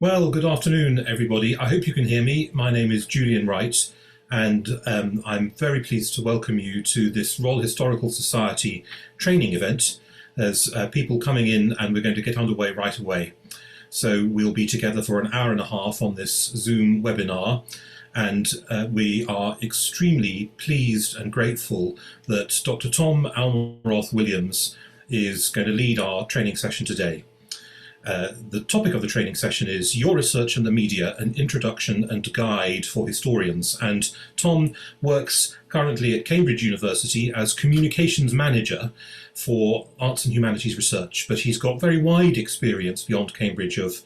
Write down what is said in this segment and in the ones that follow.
Well, good afternoon, everybody. I hope you can hear me. My name is Julian Wright, and I'm very pleased to welcome you to this Royal Historical Society training event. There's people coming in, and we're going to get underway right away. So we'll be together for an hour and a half on this Zoom webinar, and we are extremely pleased and grateful that Dr. Tom Almeroth-Williams is going to lead our training session today. The topic of the training session is Your Research and the Media, an Introduction and Guide for Historians. And Tom works currently at Cambridge University as Communications Manager for Arts and Humanities Research, but he's got very wide experience beyond Cambridge of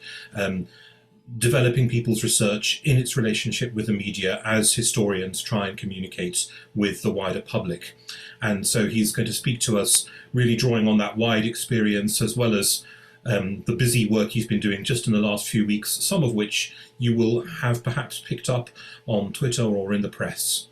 developing people's research in its relationship with the media as historians try and communicate with the wider public. And so he's going to speak to us really drawing on that wide experience as well as the busy work he's been doing just in the last few weeks, some of which you will have perhaps picked up on Twitter or in the press.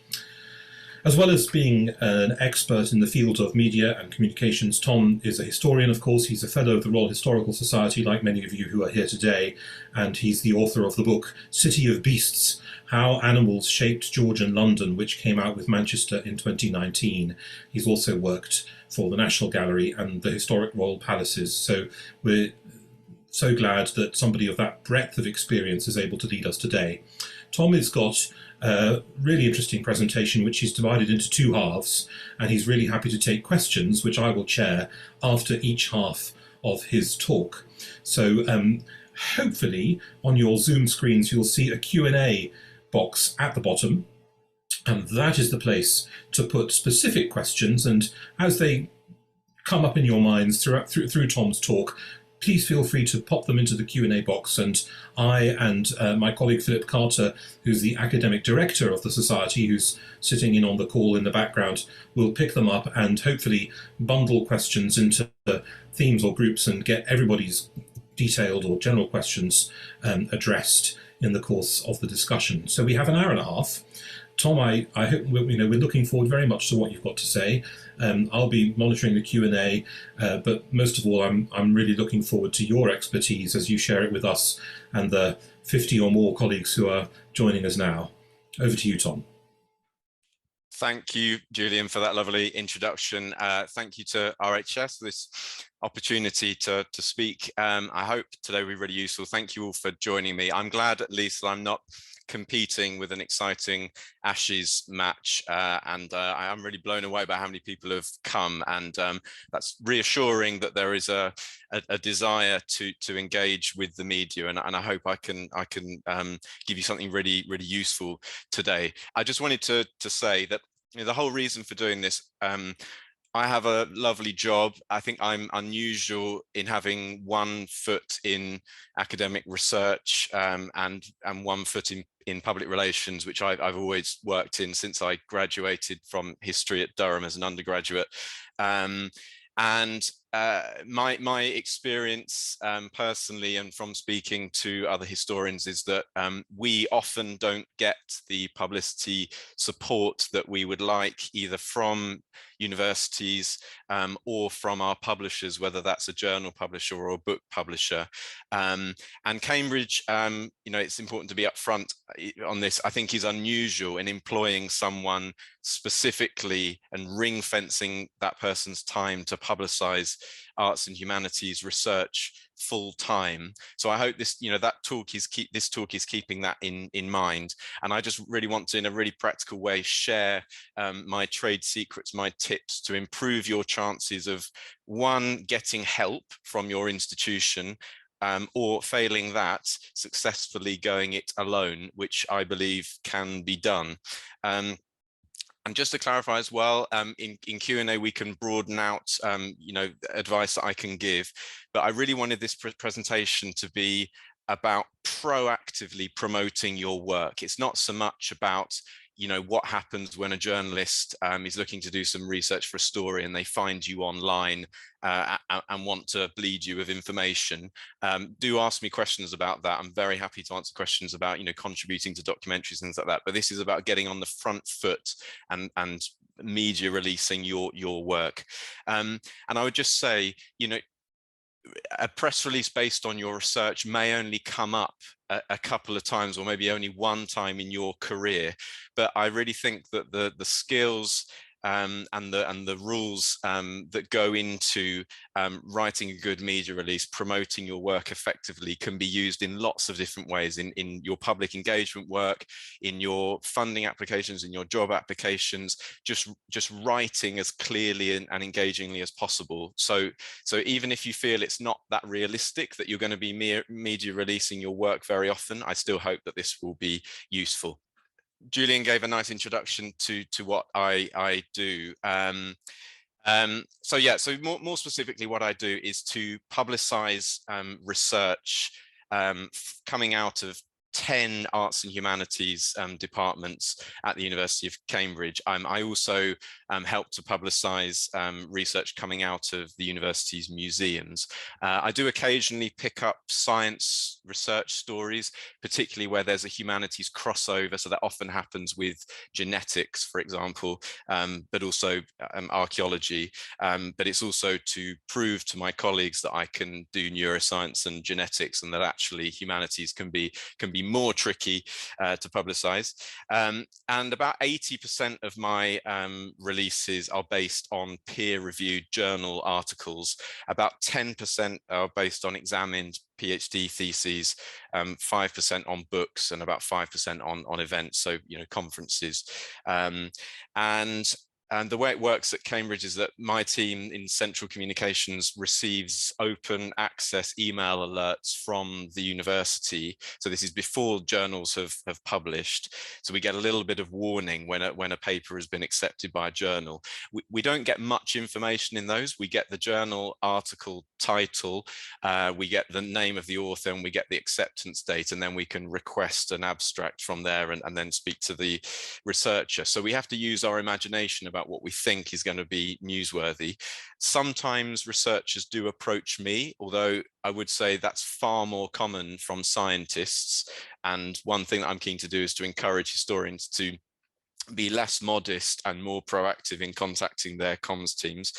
As well as being an expert in the field of media and communications, Tom is a historian, of course. He's a fellow of the Royal Historical Society, like many of you who are here today, and he's the author of the book City of Beasts, How Animals Shaped Georgian London, which came out with Manchester in 2019. He's also worked for the National Gallery and the historic royal palaces. So we're so glad that somebody of that breadth of experience is able to lead us today. Tom has got a really interesting presentation, which he's divided into two halves, and he's really happy to take questions, which I will chair after each half of his talk. So hopefully on your Zoom screens, you'll see a Q&A box at the bottom. And that is the place to put specific questions. And as they come up in your minds through Tom's talk, please feel free to pop them into the Q&A box. And I and my colleague Philip Carter, who's the academic director of the Society, who's sitting in on the call in the background, will pick them up and hopefully bundle questions into themes or groups and get everybody's detailed or general questions addressed in the course of the discussion. So we have an hour and a half. Tom, I hope we're looking forward very much to what you've got to say. I'll be monitoring the Q&A, but most of all, I'm really looking forward to your expertise as you share it with us and the 50 or more colleagues who are joining us now. Over to you, Tom. Thank you, Julian, for that lovely introduction. Thank you to RHS for this opportunity to speak. I hope today will be really useful. Thank you all for joining me. I'm glad at least that I'm not competing with an exciting Ashes match, and I am really blown away by how many people have come, and that's reassuring that there is a desire to engage with the media, and I hope I can give you something really useful today. I just wanted to say that the whole reason for doing this, I have a lovely job. I think I'm unusual in having one foot in academic research and one foot in public relations, which I've always worked in since I graduated from history at Durham as an undergraduate. My experience personally and from speaking to other historians is that we often don't get the publicity support that we would like, either from universities or from our publishers, whether that's a journal publisher or a book publisher. And Cambridge, it's important to be upfront on this, I think is unusual in employing someone specifically and ring fencing that person's time to publicize arts and humanities research full time. So I hope this, this talk is keeping that in mind. And I just really want to, in a really practical way, share my trade secrets, my tips to improve your chances of, one, getting help from your institution, or failing that, successfully going it alone, which I believe can be done. And just to clarify as well, in Q&A, we can broaden out, advice that I can give, but I really wanted this presentation to be about proactively promoting your work. It's not so much about, what happens when a journalist is looking to do some research for a story and they find you online and want to bleed you with information. Do ask me questions about that. I'm very happy to answer questions about, contributing to documentaries and things like that. But this is about getting on the front foot and media releasing your work. And I would just say, a press release based on your research may only come up a couple of times, or maybe only one time in your career. But I really think that the skills and the rules that go into writing a good media release, promoting your work effectively, can be used in lots of different ways in your public engagement work, in your funding applications, in your job applications, just writing as clearly and engagingly as possible. So even if you feel it's not that realistic that you're going to be media releasing your work very often, I still hope that this will be useful. Julian gave a nice introduction to what I do. So more specifically, what I do is to publicize research coming out of 10 arts and humanities departments at the University of Cambridge. I also help to publicize research coming out of the university's museums. I do occasionally pick up science research stories, particularly where there's a humanities crossover. So that often happens with genetics, for example, but also archaeology. But it's also to prove to my colleagues that I can do neuroscience and genetics, and that actually humanities can be more tricky to publicize. And about 80% of my releases are based on peer-reviewed journal articles. About 10% are based on examined PhD theses, 5% on books, and about 5% on events, so conferences. And the way it works at Cambridge is that my team in central communications receives open access email alerts from the university. So this is before journals have published. So we get a little bit of warning when a paper has been accepted by a journal. We don't get much information in those. We get the journal article title, we get the name of the author, and we get the acceptance date, and then we can request an abstract from there and then speak to the researcher. So we have to use our imagination about what we think is going to be newsworthy. Sometimes researchers do approach me, although I would say that's far more common from scientists. And one thing that I'm keen to do is to encourage historians to be less modest and more proactive in contacting their comms teams.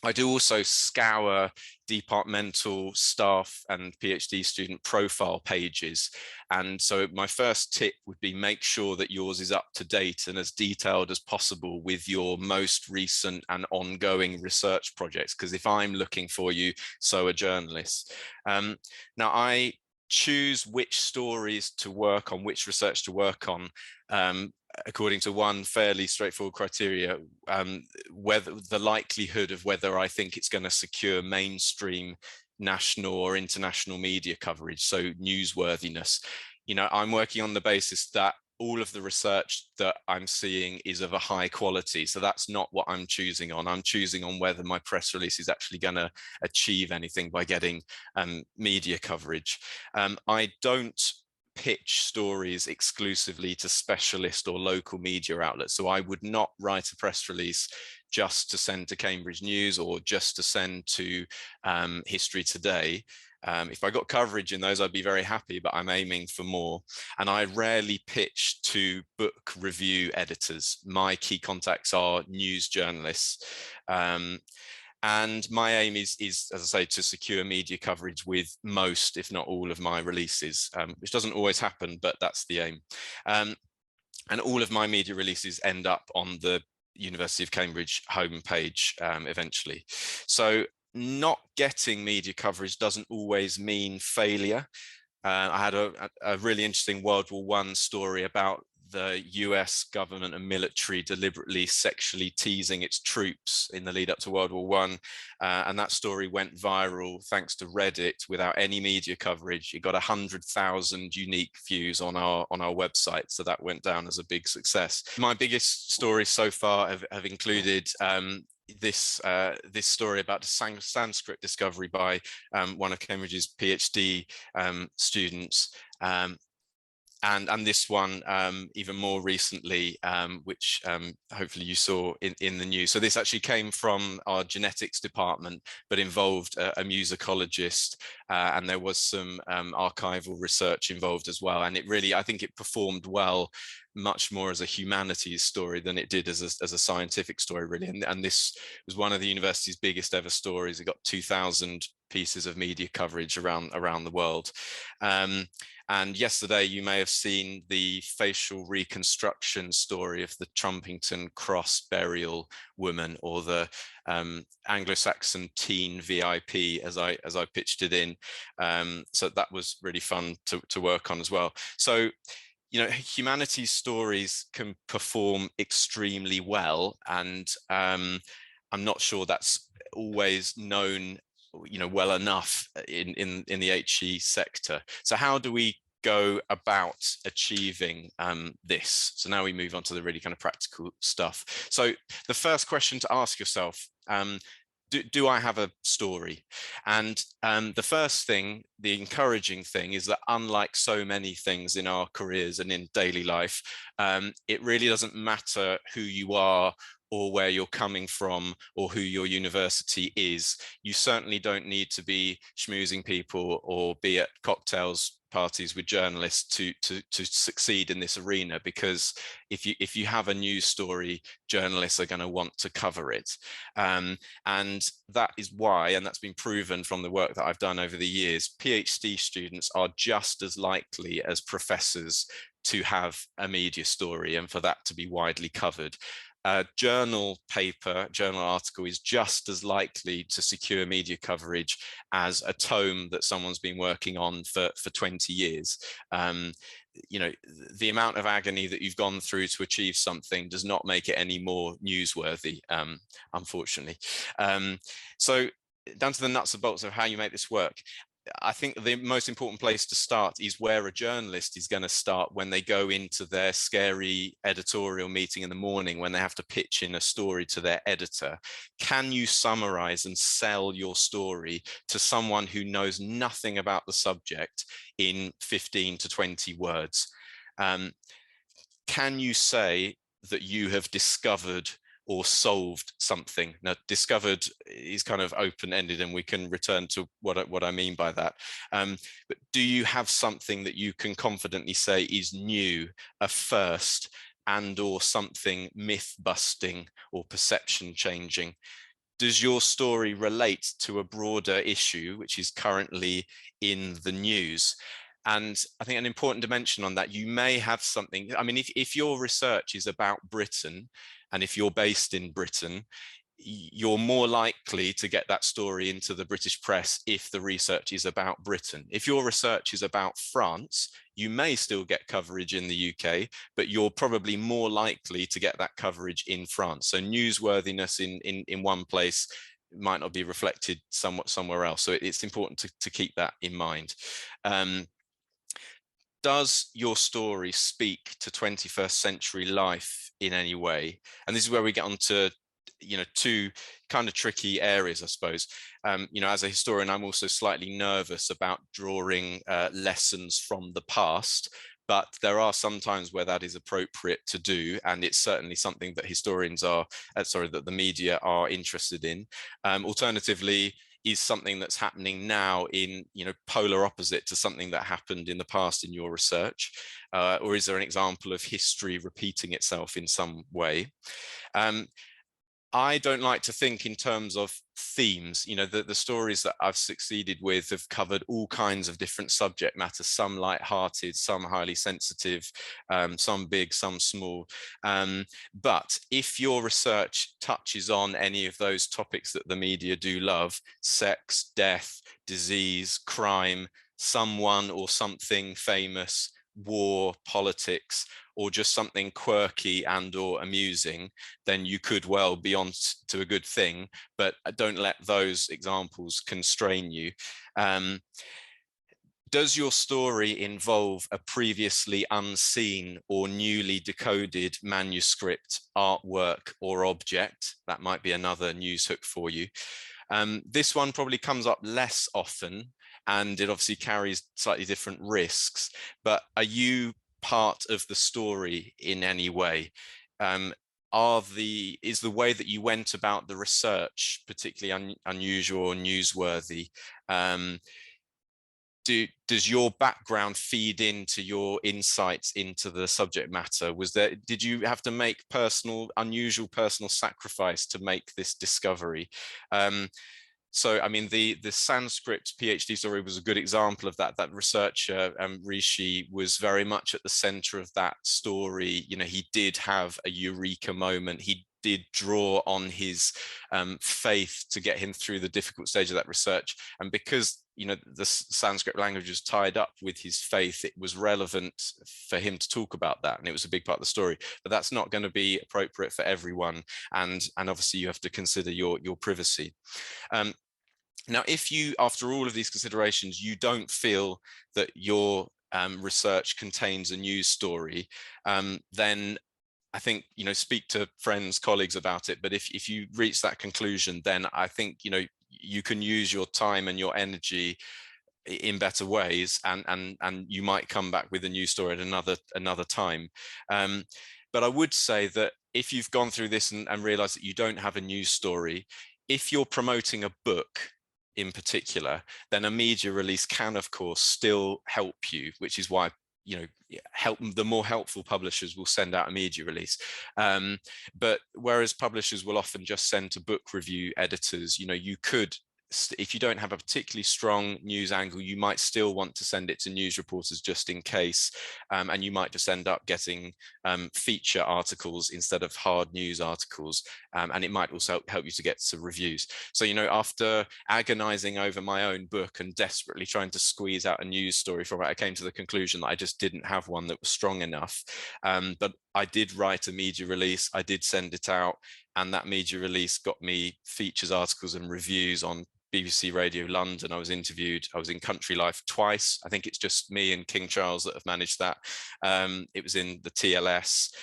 I do also scour departmental staff and PhD student profile pages. And so my first tip would be make sure that yours is up to date and as detailed as possible with your most recent and ongoing research projects. Because if I'm looking for you, so are journalists. Now, I choose which stories to work on, which research to work on, according to one fairly straightforward criteria, whether the likelihood of whether I think it's going to secure mainstream national or international media coverage, so newsworthiness. I'm working on the basis that all of the research that I'm seeing is of a high quality. So that's not what I'm choosing on. I'm choosing on whether my press release is actually going to achieve anything by getting media coverage. I don't pitch stories exclusively to specialist or local media outlets. So I would not write a press release just to send to Cambridge News or just to send to History Today. If I got coverage in those, I'd be very happy, but I'm aiming for more. And I rarely pitch to book review editors. My key contacts are news journalists. And my aim is, as I say, to secure media coverage with most, if not all, of my releases, which doesn't always happen, but that's the aim. And all of my media releases end up on the University of Cambridge homepage eventually. So not getting media coverage doesn't always mean failure. I had a really interesting World War I story about the US government and military deliberately sexually teasing its troops in the lead up to World War I. And that story went viral thanks to Reddit without any media coverage. It got 100,000 unique views on our website. So that went down as a big success. My biggest stories so far have included this story about the Sanskrit discovery by one of Cambridge's PhD students. And this one even more recently, which hopefully you saw in the news. So this actually came from our genetics department, but involved a musicologist, and there was some archival research involved as well. And it really, I think it performed well, much more as a humanities story than it did as a scientific story, really. And this was one of the university's biggest ever stories. It got 2,000 pieces of media coverage around the world. And yesterday you may have seen the facial reconstruction story of the Trumpington Cross burial woman, or the Anglo-Saxon teen VIP, as I pitched it in. So that was really fun to work on as well. So, you know, humanities stories can perform extremely well, and I'm not sure that's always known, you know, well enough in the HE sector. So how do we go about achieving this? So now we move on to the really kind of practical stuff. So the first question to ask yourself, do I have a story? And the first thing, the encouraging thing, is that unlike so many things in our careers and in daily life, it really doesn't matter who you are or where you're coming from or who your university is. You certainly don't need to be schmoozing people or be at cocktails parties with journalists to succeed in this arena, because if you have a news story, journalists are going to want to cover it, and that is why, and that's been proven from the work that I've done over the years, PhD students are just as likely as professors to have a media story and for that to be widely covered. A journal paper, journal article is just as likely to secure media coverage as a tome that someone's been working on for 20 years. You know, the amount of agony that you've gone through to achieve something does not make it any more newsworthy, unfortunately. So down to the nuts and bolts of how you make this work. I think the most important place to start is where a journalist is going to start when they go into their scary editorial meeting in the morning, when they have to pitch in a story to their editor. Can you summarize and sell your story to someone who knows nothing about the subject in 15 to 20 words? Can you say that you have discovered or solved something? Now, discovered is kind of open-ended, and we can return to what I mean by that. But do you have something that you can confidently say is new, a first, and or something myth-busting or perception-changing? Does your story relate to a broader issue which is currently in the news? And I think an important dimension on that, you may have something, I mean, if your research is about Britain, and if you're based in Britain, you're more likely to get that story into the British press if the research is about Britain. If your research is about France, you may still get coverage in the UK, but you're probably more likely to get that coverage in France. So newsworthiness in one place might not be reflected somewhere else. So it's important to keep that in mind. Does your story speak to 21st century life in any way? And this is where we get onto, you know, two kind of tricky areas, I suppose. You know, as a historian, I'm also slightly nervous about drawing lessons from the past, but there are some times where that is appropriate to do, and it's certainly something that historians are, that the media are interested in. Alternatively, is something that's happening now in, you know, polar opposite to something that happened in the past in your research? Or is there an example of history repeating itself in some way? I don't like to think in terms of themes. You know, the stories that I've succeeded with have covered all kinds of different subject matter, some light-hearted, some highly sensitive, some big, some small. But if your research touches on any of those topics that the media do love, sex, death, disease, crime, someone or something famous, war, politics, or just something quirky and or amusing, then you could well be on to a good thing, but don't let those examples constrain you. Does your story involve a previously unseen or newly decoded manuscript, artwork, or object? That might be another news hook for you. This one probably comes up less often, and it obviously carries slightly different risks, but are you part of the story in any way? Is the way that you went about the research particularly unusual or newsworthy? does your background feed into your insights into the subject matter? Did you have to make unusual personal sacrifice to make this discovery? So, I mean, the Sanskrit PhD story was a good example of that. That researcher, Rishi, was very much at the center of that story. You know, he did have a eureka moment. He did draw on his faith to get him through the difficult stage of that research. And because, you know, the Sanskrit language was tied up with his faith, it was relevant for him to talk about that. And it was a big part of the story. But that's not going to be appropriate for everyone. And obviously you have to consider your privacy. Now, if you, after all of these considerations, you don't feel that your research contains a news story, then I think, you know, speak to friends, colleagues about it. But if you reach that conclusion, then I think, you know, you can use your time and your energy in better ways, and you might come back with a news story at another time. But I would say that if you've gone through this and realized that you don't have a news story, if you're promoting a book in particular, then a media release can, of course, still help you, which is why, you know, the more helpful publishers will send out a media release. But whereas publishers will often just send to book review editors, you know, you could, if you don't have a particularly strong news angle, you might still want to send it to news reporters just in case, and you might just end up getting feature articles instead of hard news articles, and it might also help you to get some reviews. So, you know, after agonizing over my own book and desperately trying to squeeze out a news story from it, I came to the conclusion that I just didn't have one that was strong enough. But I did write a media release, I did send it out, and that media release got me features articles and reviews on BBC Radio London. I was interviewed. I was in Country Life twice. I think it's just me and King Charles that have managed that. It was in the TLS.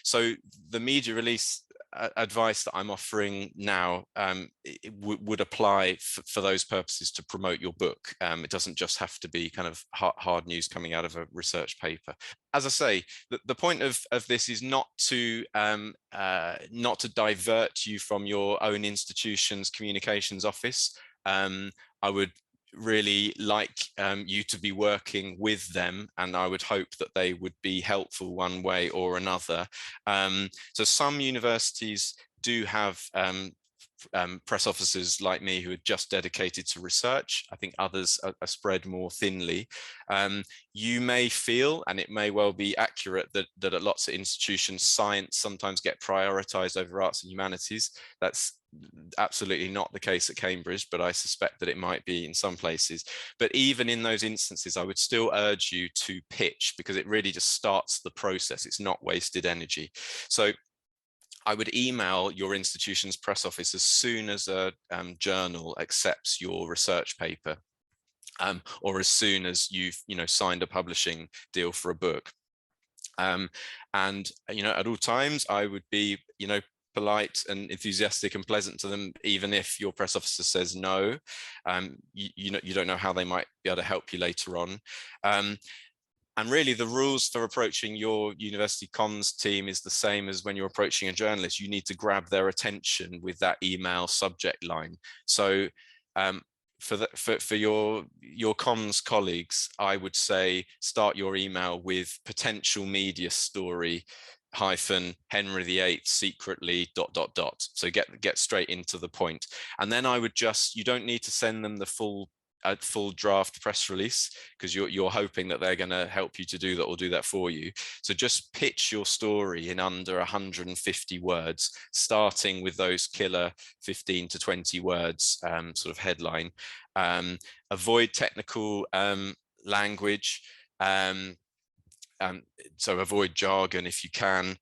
So the media release advice that I'm offering now would apply for those purposes to promote your book. It doesn't just have to be kind of hard news coming out of a research paper. As I say, the point of this is not to divert you from your own institution's communications office. I would really like you to be working with them, and I would hope that they would be helpful one way or another. So some universities do have press officers like me who are just dedicated to research. I think others are spread more thinly. You may feel, and it may well be accurate, that at lots of institutions, science sometimes get prioritized over arts and humanities. That's absolutely not the case at Cambridge, but I suspect that it might be in some places. But even in those instances, I would still urge you to pitch, because it really just starts the process. It's not wasted energy. So I would email your institution's press office as soon as a journal accepts your research paper, or as soon as you've signed a publishing deal for a book. And at all times I would be polite and enthusiastic and pleasant to them, even if your press officer says no. You don't know how they might be able to help you later on. And really, the rules for approaching your university comms team is the same as when you're approaching a journalist. You need to grab their attention with that email subject line. So for your comms colleagues, I would say start your email with potential media story Henry VIII secretly ... So get straight into the point. And then I would you don't need to send them the full draft press release, because you're hoping that they're going to help you to do that or do that for you. So just pitch your story in under 150 words, starting with those killer 15 to 20 words sort of headline. Avoid technical language. So avoid jargon if you can.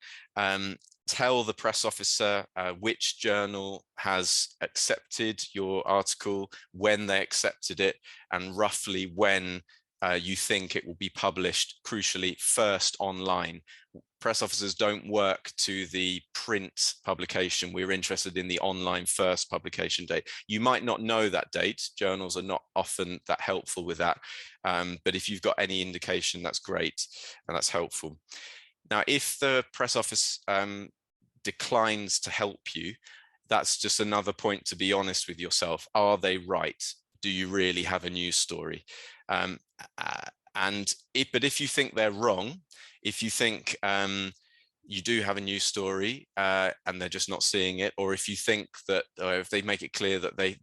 Tell the press officer which journal has accepted your article, when they accepted it, and roughly when you think it will be published, crucially, first online. Press officers don't work to the print publication. We're interested in the online first publication date. You might not know that date. Journals are not often that helpful with that. But if you've got any indication, that's great, and that's helpful. Now, if the press office declines to help you, that's just another point to be honest with yourself. Are they right? do you really have a news story? But if you think they're wrong, if you think you do have a news story and they're just not seeing it, or if you think that, or if they make it clear that they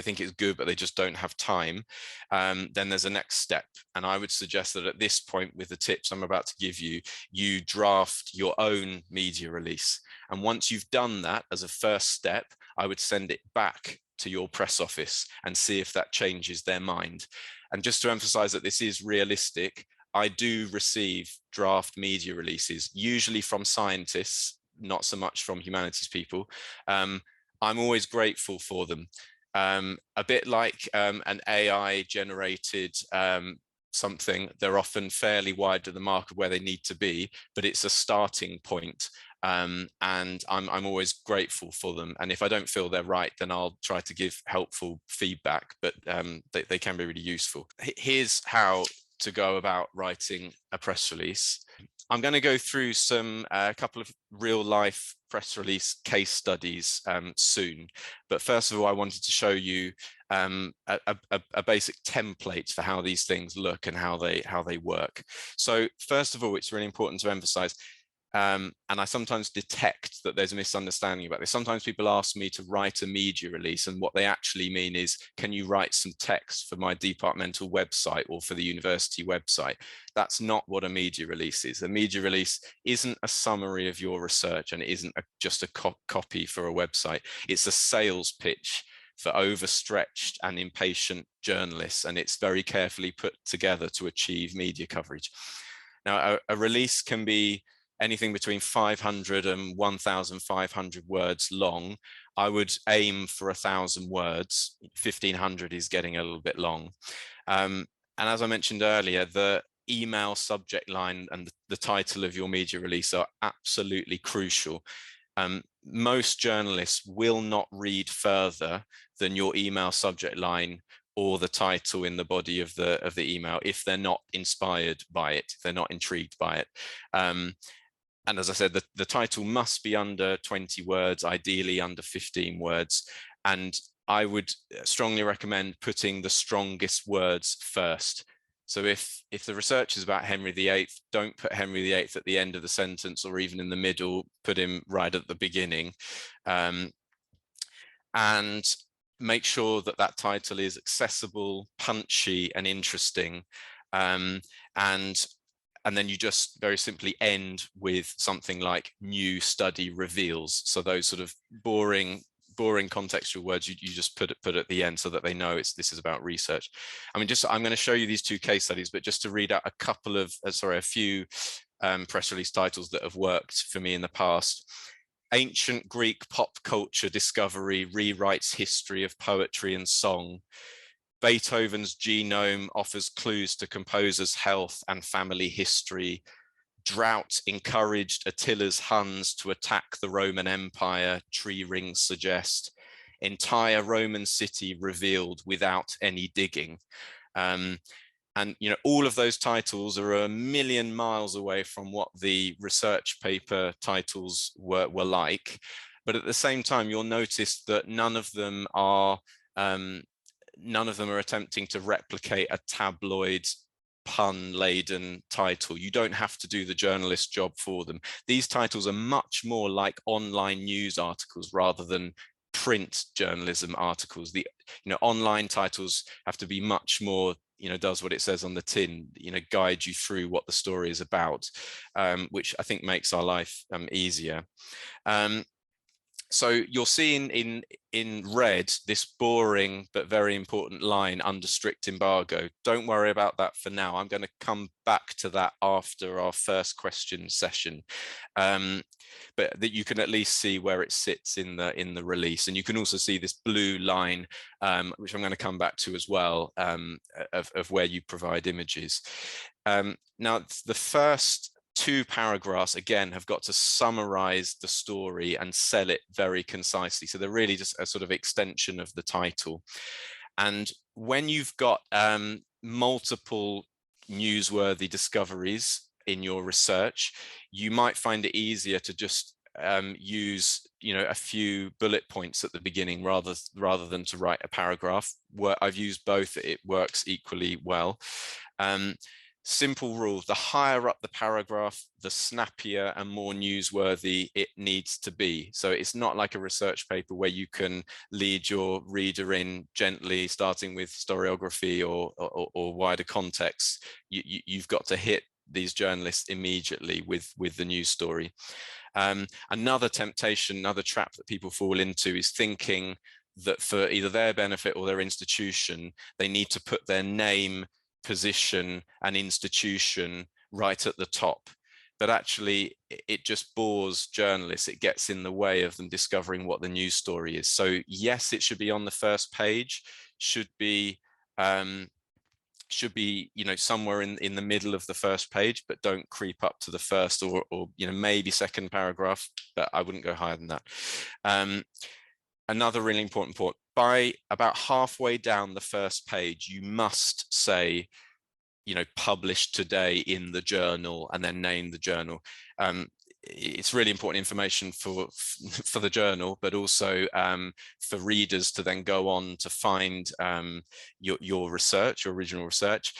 think it's good but they just don't have time, then there's a next step. And I would suggest that at this point, with the tips I'm about to give you, you draft your own media release. And once you've done that, as a first step, I would send it back to your press office and see if that changes their mind. And just to emphasize that this is realistic, I do receive draft media releases, usually from scientists, not so much from humanities people. I'm always grateful for them. A bit like an AI generated something, they're often fairly wide to the mark of where they need to be, but it's a starting point. And I'm always grateful for them. And if I don't feel they're right, then I'll try to give helpful feedback, but they can be really useful. Here's how to go about writing a press release. I'm going to go through a couple of real life press release case studies soon. But first of all, I wanted to show you a basic template for how these things look and how they work. So first of all, it's really important to emphasize, and I sometimes detect that there's a misunderstanding about this. Sometimes people ask me to write a media release, and what they actually mean is, can you write some text for my departmental website or for the university website? That's not what a media release is. A media release isn't a summary of your research, and it isn't just a copy for a website. It's a sales pitch for overstretched and impatient journalists, and it's very carefully put together to achieve media coverage. Now, a release can be anything between 500 and 1,500 words long. I would aim for 1,000 words. 1,500 is getting a little bit long. And as I mentioned earlier, the email subject line and the title of your media release are absolutely crucial. Most journalists will not read further than your email subject line or the title in the body of the email if they're not inspired by it, if they're not intrigued by it. And as I said, the title must be under 20 words, ideally under 15 words. And I would strongly recommend putting the strongest words first. So if the research is about Henry VIII, don't put Henry VIII at the end of the sentence or even in the middle, put him right at the beginning. And make sure that that title is accessible, punchy, and interesting. And then you just very simply end with something like new study reveals. So those sort of boring contextual words you just put at the end so that they know this is about research. I mean, I'm going to show you these two case studies, but just to read out a few press release titles that have worked for me in the past. Ancient Greek pop culture discovery rewrites history of poetry and song. Beethoven's genome offers clues to composer's health and family history. Drought encouraged Attila's Huns to attack the Roman Empire, tree rings suggest. Entire Roman city revealed without any digging. And all of those titles are a million miles away from what the research paper titles were like. But at the same time, you'll notice that none of them are attempting to replicate a tabloid pun-laden title. You don't have to do the journalist's job for them. These titles are much more like online news articles rather than print journalism articles. The online titles have to be much more, does what it says on the tin, guide you through what the story is about, which I think makes our life easier. So you're seeing in red this boring but very important line under strict embargo. Don't worry about that for now. I'm going to come back to that after our first question session. But that you can at least see where it sits in the release. And you can also see this blue line, which I'm going to come back to as well, of where you provide images. Now, the first 2 paragraphs, again, have got to summarize the story and sell it very concisely. So they're really just a sort of extension of the title. And when you've got multiple newsworthy discoveries in your research, you might find it easier to just use, a few bullet points at the beginning rather than to write a paragraph. I've used both. It works equally well. Simple rule: the higher up the paragraph, the snappier and more newsworthy it needs to be. So it's not like a research paper where you can lead your reader in gently, starting with historiography or wider context. You've got to hit these journalists immediately with the news story. Another temptation, another trap that people fall into is thinking that for either their benefit or their institution, they need to put their name, position, and institution right at the top. But actually, it just bores journalists. It gets in the way of them discovering what the news story is. So yes, it should be on the first page, should be somewhere in the middle of the first page, but don't creep up to the first or maybe second paragraph, but I wouldn't go higher than that. Another really important point: by about halfway down the first page, you must say, published today in the journal, and then name the journal. It's really important information for the journal, but also for readers to then go on to find your research, your original research.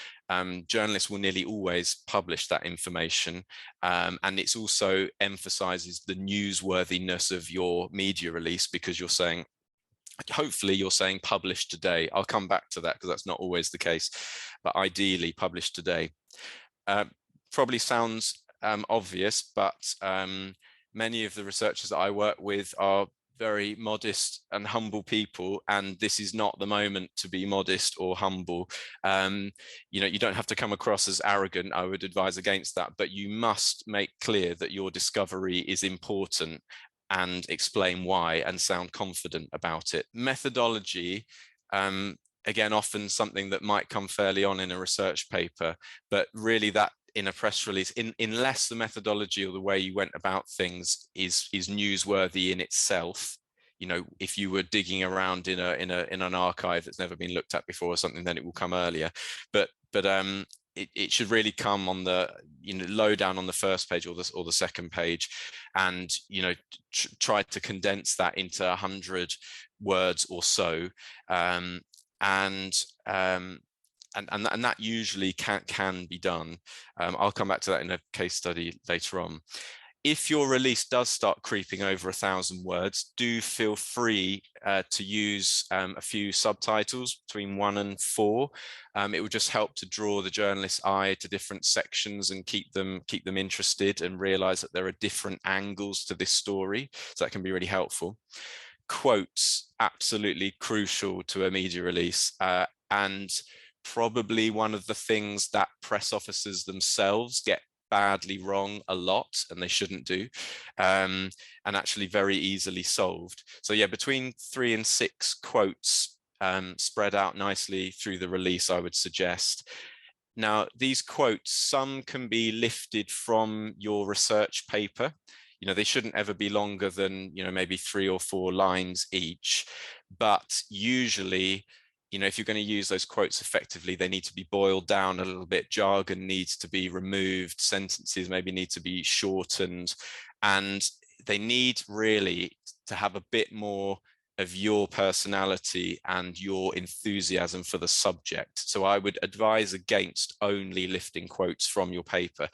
Journalists will nearly always publish that information, and it's also emphasizes the newsworthiness of your media release, because hopefully you're saying published today. I'll come back to that because that's not always the case, but ideally published today. Probably sounds obvious, but many of the researchers that I work with are very modest and humble people, and this is not the moment to be modest or humble. You don't have to come across as arrogant. I would advise against that, but you must make clear that your discovery is important and explain why and sound confident about it. Methodology, again, often something that might come fairly on in a research paper, but really that in a press release, unless the methodology or the way you went about things is newsworthy in itself. If you were digging around in an archive that's never been looked at before or something, then it will come earlier. But it should really come on the low down on the first page or the second page, and try to condense that into 100 words or so, and that usually can be done. I'll come back to that in a case study later on. If your release does start creeping over 1,000 words, do feel free to use a few subtitles between 1 and 4. It will just help to draw the journalist's eye to different sections and keep them interested and realize that there are different angles to this story. So that can be really helpful. Quotes, absolutely crucial to a media release, and probably one of the things that press officers themselves get badly wrong a lot, and they shouldn't do, and actually very easily solved. So yeah, between 3 and 6 quotes spread out nicely through the release, I would suggest. Now, these quotes, some can be lifted from your research paper. They shouldn't ever be longer than maybe 3 or 4 lines each, but usually if you're going to use those quotes effectively, they need to be boiled down a little bit. Jargon needs to be removed. Sentences maybe need to be shortened. And they need really to have a bit more of your personality and your enthusiasm for the subject. So I would advise against only lifting quotes from your paper.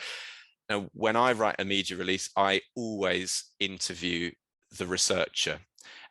Now, when I write a media release, I always interview the researcher,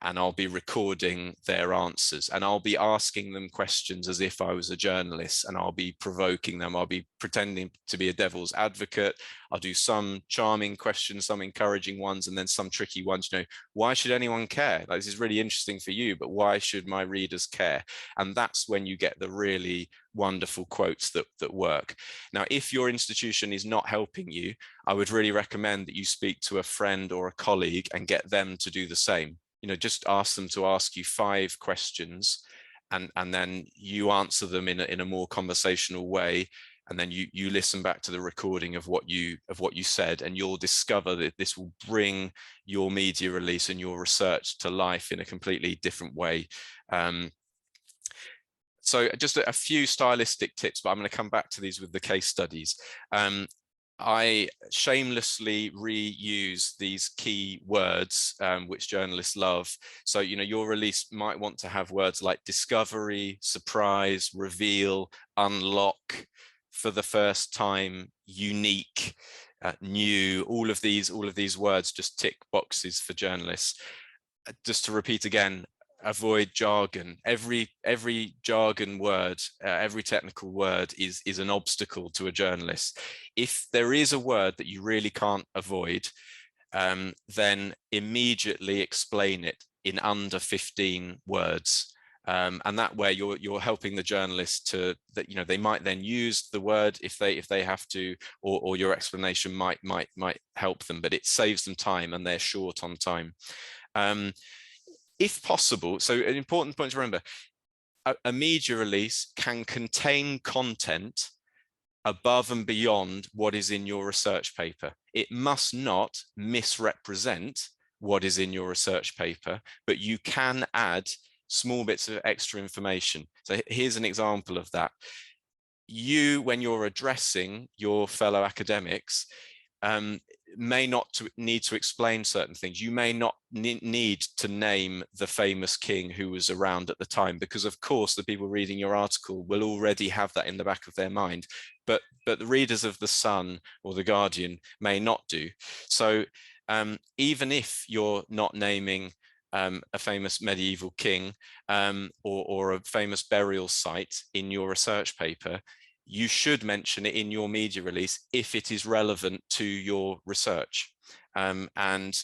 and I'll be recording their answers, and I'll be asking them questions as if I was a journalist, and I'll be provoking them. I'll be pretending to be a devil's advocate. I'll do some charming questions, some encouraging ones, and then some tricky ones. Why should anyone care? Like, this is really interesting for you, but why should my readers care? And that's when you get the really wonderful quotes that work. Now, if your institution is not helping you, I would really recommend that you speak to a friend or a colleague and get them to do the same. Just ask them to ask you 5 questions, and then you answer them in a more conversational way, and then you listen back to the recording of what you said, and you'll discover that this will bring your media release and your research to life in a completely different way. So just a few stylistic tips, but I'm going to come back to these with the case studies. I shamelessly reuse these key words which journalists love. So, your release might want to have words like discovery, surprise, reveal, unlock, for the first time, unique, new. All of these words just tick boxes for journalists. Just to repeat again, avoid jargon. Every jargon word, every technical word is an obstacle to a journalist. If there is a word that you really can't avoid, then immediately explain it in under 15 words. And that way you're helping the journalist to, that they might then use the word if they have to, or your explanation might help them, but it saves them time and they're short on time. If possible, so an important point to remember, a media release can contain content above and beyond what is in your research paper. It must not misrepresent what is in your research paper, but you can add small bits of extra information. So here's an example of that. When you're addressing your fellow academics, may not need to explain certain things. You may not need to name the famous king who was around at the time, because of course the people reading your article will already have that in the back of their mind, but the readers of The Sun or The Guardian may not do. So even if you're not naming a famous medieval king or a famous burial site in your research paper, you should mention it in your media release if it is relevant to your research. And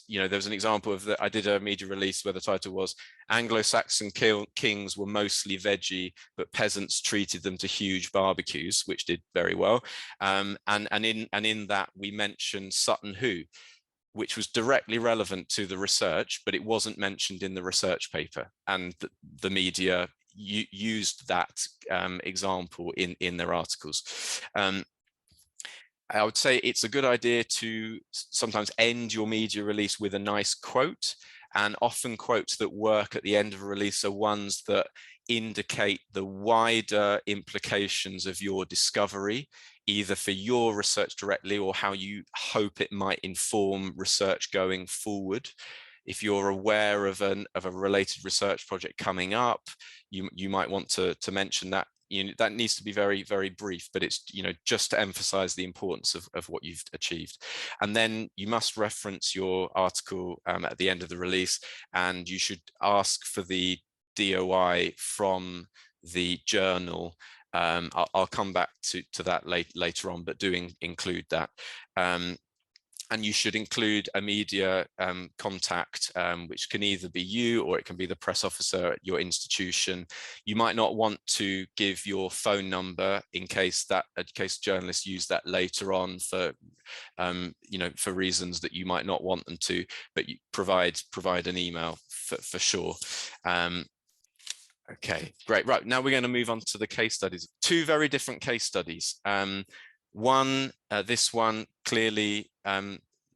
there's an example of that. I did a media release where the title was Anglo-Saxon kings were mostly veggie, but peasants treated them to huge barbecues, which did very well. And in that we mentioned Sutton Hoo, which was directly relevant to the research, but it wasn't mentioned in the research paper. And the media used that example in their articles. I would say it's a good idea to sometimes end your media release with a nice quote, and often quotes that work at the end of a release are ones that indicate the wider implications of your discovery, either for your research directly or how you hope it might inform research going forward. If you're aware of a related research project coming up, you might want to mention that. That needs to be very, very brief, but it's just to emphasize the importance of what you've achieved. And then you must reference your article at the end of the release, and you should ask for the DOI from the journal. I'll come back to that later on, but do include that. And you should include a media contact, which can either be you or it can be the press officer at your institution. You might not want to give your phone number in case journalists use that later on for for reasons that you might not want them to, but you provide an email for sure. Okay, great. Right, now we're going to move on to the case studies. Two very different case studies. This one clearly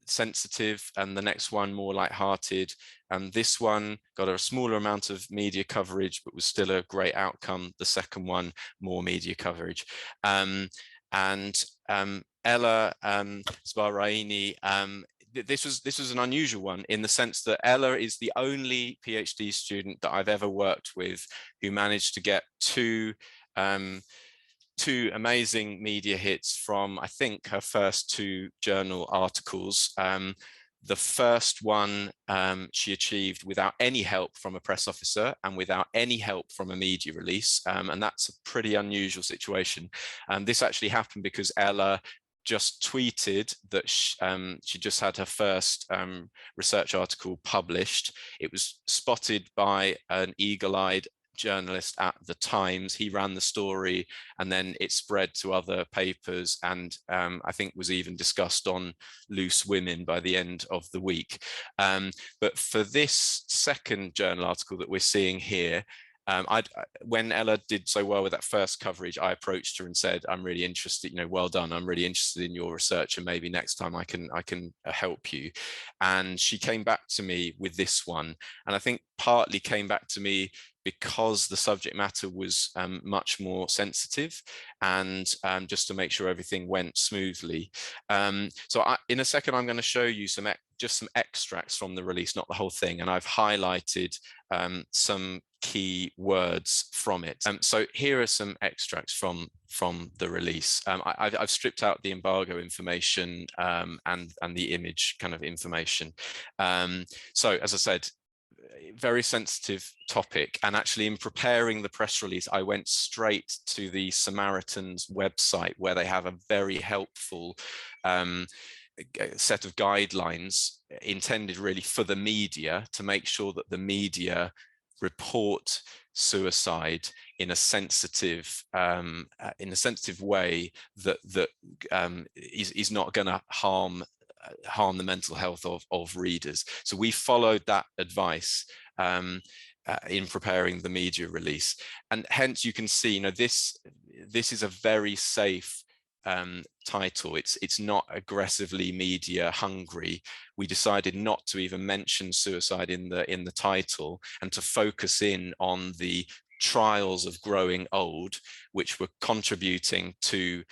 sensitive, and the next one more light-hearted. And this one got a smaller amount of media coverage, but was still a great outcome. The second one, more media coverage. Ella Sbaraini, this was an unusual one in the sense that Ella is the only PhD student that I've ever worked with who managed to get two amazing media hits from, I think, her first two journal articles. The first one she achieved without any help from a press officer and without any help from a media release. And that's a pretty unusual situation. This actually happened because Ella just tweeted that she just had her first research article published. It was spotted by an eagle-eyed journalist at the Times. He ran the story, and then it spread to other papers, and I think was even discussed on Loose Women by the end of the week. But for this second journal article that we're seeing here, when Ella did so well with that first coverage, I approached her and said, I'm really interested, well done, I'm really interested in your research, and maybe next time I can help you. And she came back to me with this one, and I think partly came back to me because the subject matter was much more sensitive, and just to make sure everything went smoothly. In a second, I'm going to show you just some extracts from the release, not the whole thing, and I've highlighted some key words from it. So here are some extracts from the release. I've stripped out the embargo information and the image kind of information. So as I said, very sensitive topic, and actually in preparing the press release I went straight to the Samaritans website, where they have a very helpful set of guidelines intended really for the media, to make sure that the media report suicide in a sensitive way that is not going to harm the mental health of readers. So we followed that advice in preparing the media release, and hence you can see, this is a very safe title. It's not aggressively media hungry. We decided not to even mention suicide in the title, and to focus in on the trials of growing old, which were contributing to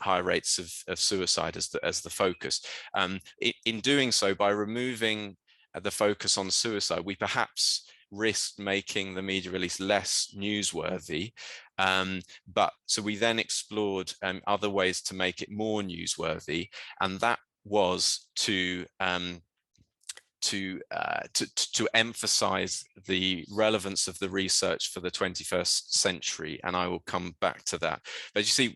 high rates of suicide as the focus. In doing so, by removing the focus on suicide, we perhaps risked making the media release less newsworthy. So we then explored other ways to make it more newsworthy, and that was to emphasize the relevance of the research for the 21st century, and I will come back to that. But you see,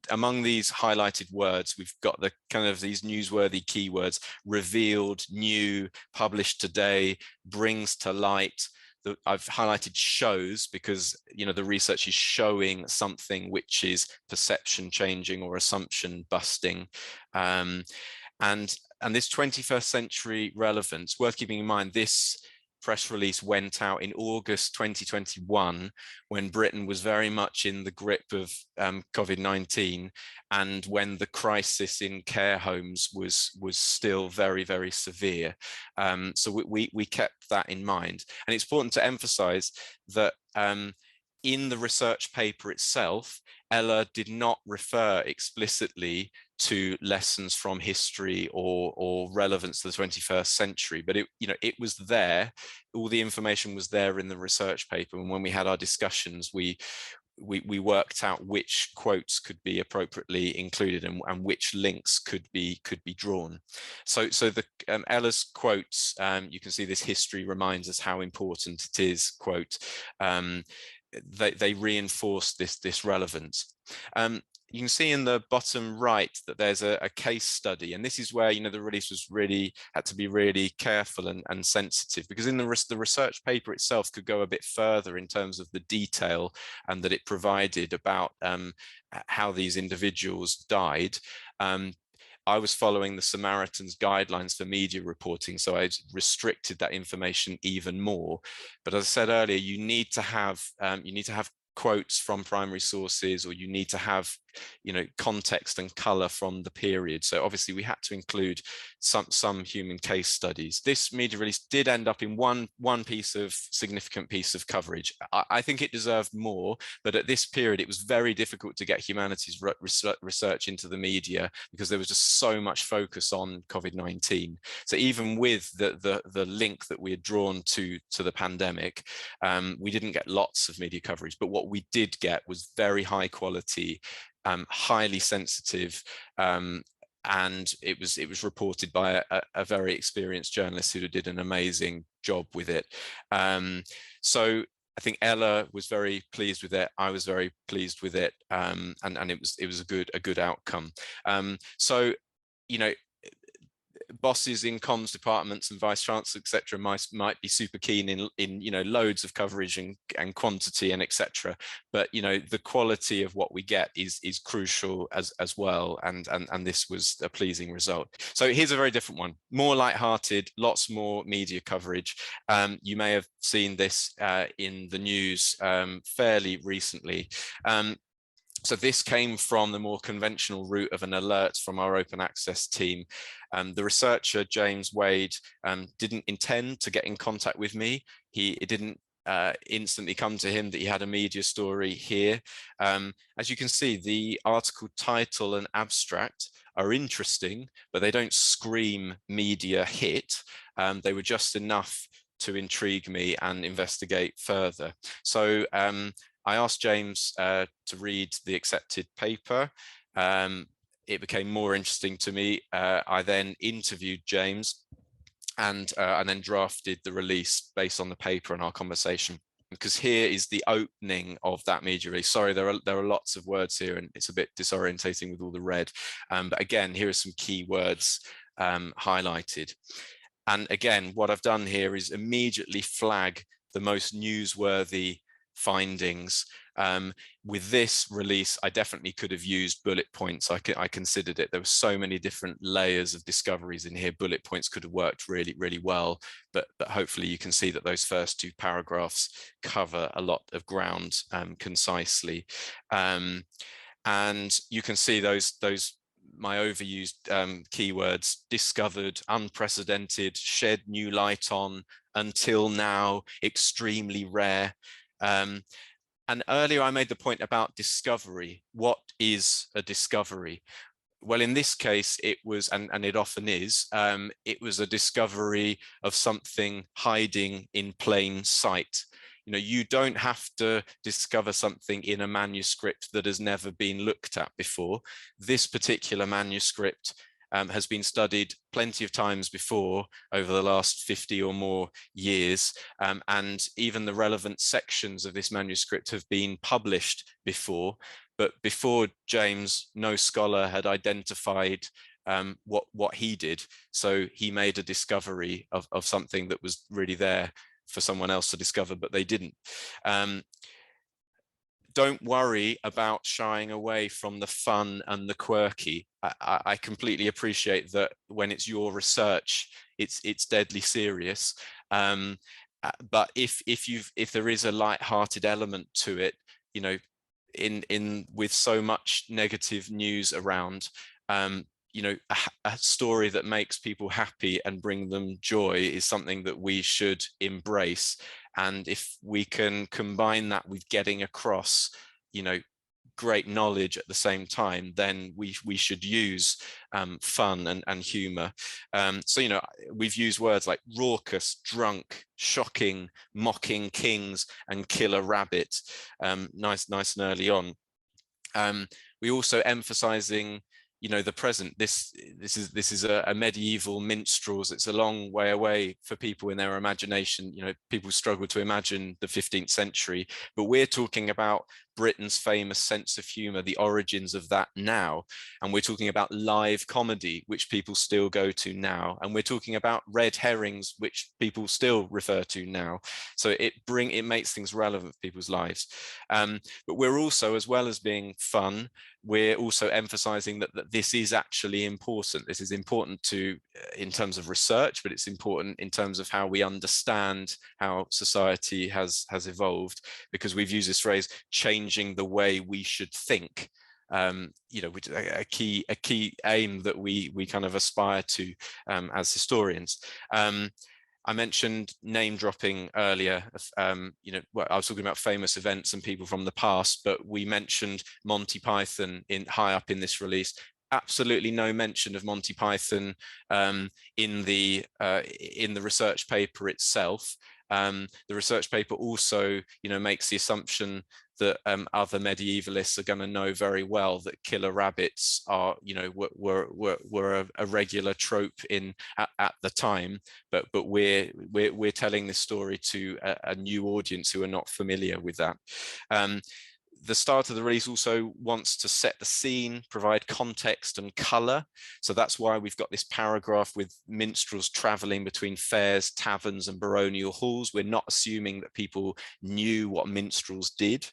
among these highlighted words, we've got the kind of these newsworthy keywords: revealed, new, published today, brings to light. I've highlighted shows because the research is showing something which is perception changing or assumption busting. And this 21st century relevance, worth keeping in mind, this press release went out in August 2021, when Britain was very much in the grip of COVID-19, and when the crisis in care homes was still very, very severe. So we kept that in mind. And it's important to emphasize that in the research paper itself, Ella did not refer explicitly to lessons from history or relevance to the 21st century, but it was there. All the information was there in the research paper, and when we had our discussions, we worked out which quotes could be appropriately included and which links could be drawn. So the Ella's quotes, you can see this history reminds us how important it is, quote. They reinforce this relevance. You can see in the bottom right that there's a case study, and this is where the release had to be really careful and sensitive, because in the research paper itself could go a bit further in terms of the detail and that it provided about how these individuals died. I was following the Samaritans guidelines for media reporting, so I restricted that information even more. But as I said earlier, you need to have quotes from primary sources, or you need to have context and color from the period. So obviously we had to include some human case studies. This media release did end up in one significant piece of coverage. I think it deserved more, but at this period it was very difficult to get humanities research into the media, because there was just so much focus on COVID-19. So even with the link that we had drawn to the pandemic, we didn't get lots of media coverage, but what we did get was very high quality, highly sensitive, and it was reported by a very experienced journalist who did an amazing job with it. So I think Ella was very pleased with it. I was very pleased with it, and it was a good outcome. So bosses in comms departments and vice chancellors, etc., might be super keen in loads of coverage and quantity and etc. But the quality of what we get is crucial as well, and this was a pleasing result. So here's a very different one, more light-hearted, lots more media coverage. You may have seen this in the news fairly recently. So this came from the more conventional route of an alert from our open access team. The researcher, James Wade, didn't intend to get in contact with me. He didn't instantly come to him that he had a media story here. As you can see, the article title and abstract are interesting, but they don't scream media hit. They were just enough to intrigue me and investigate further. So I asked James to read the accepted paper. It became more interesting to me. I then interviewed James and then drafted the release based on the paper and our conversation. Because here is the opening of that media release. Sorry, there are lots of words here, and it's a bit disorientating with all the red. But again, here are some key words highlighted. And again, what I've done here is immediately flag the most newsworthy findings. With this release, I definitely could have used bullet points. I considered it. There were so many different layers of discoveries in here. Bullet points could have worked really, really well, but hopefully you can see that those first 2 paragraphs cover a lot of ground concisely. And you can see those my overused keywords: discovered, unprecedented, shed new light on, until now, extremely rare. And earlier I made the point about discovery. What is a discovery? Well, in this case, it was, and it often is, it was a discovery of something hiding in plain sight. You know, you don't have to discover something in a manuscript that has never been looked at before. This particular manuscript has been studied plenty of times before over the last 50 or more years, and even the relevant sections of this manuscript have been published before. But before James, no scholar had identified what he did. So he made a discovery of something that was really there for someone else to discover, but they didn't. Don't worry about shying away from the fun and the quirky. I completely appreciate that when it's your research, it's deadly serious. But if there is a light-hearted element to it, you know, with so much negative news around, you know, a story that makes people happy and bring them joy is something that we should embrace. And if we can combine that with getting across, you know, great knowledge at the same time, then we should use fun and humor. So, you know, we've used words like raucous, drunk, shocking, mocking kings, and killer rabbit. Nice and early on. We also emphasizing, you know, the present. This is a medieval minstrels. It's a long way away for people in their imagination. You know, people struggle to imagine the 15th century, but we're talking about Britain's famous sense of humor, the origins of that now. And we're talking about live comedy, which people still go to now. And we're talking about red herrings, which people still refer to now. So it makes things relevant for people's lives. But we're also, as well as being fun, we're also emphasizing that this is actually important. This is important in terms of research, but it's important in terms of how we understand how society has evolved, because we've used this phrase, changing the way we should think. You know, which a key aim that we kind of aspire to as historians. I mentioned name dropping earlier. You know, well, I was talking about famous events and people from the past, but we mentioned Monty Python high up in this release. Absolutely no mention of Monty Python in the research paper itself. The research paper also, you know, makes the assumption that other medievalists are going to know very well that killer rabbits are, you know, were a regular trope at the time, but we're telling this story to a new audience who are not familiar with that. The start of the release also wants to set the scene, provide context and color. So that's why we've got this paragraph with minstrels traveling between fairs, taverns and baronial halls. We're not assuming that people knew what minstrels did.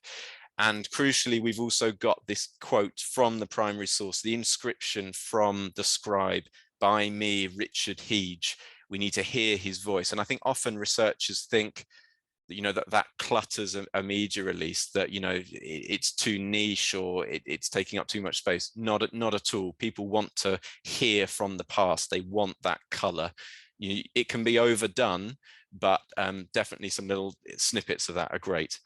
And crucially, we've also got this quote from the primary source, the inscription from the scribe, by me, Richard Heege. We need to hear his voice. And I think often researchers think, you know, that clutters a media release, that, you know, it's too niche or it's taking up too much space. Not at all. People want to hear from the past. They want that color. It can be overdone, but definitely some little snippets of that are great.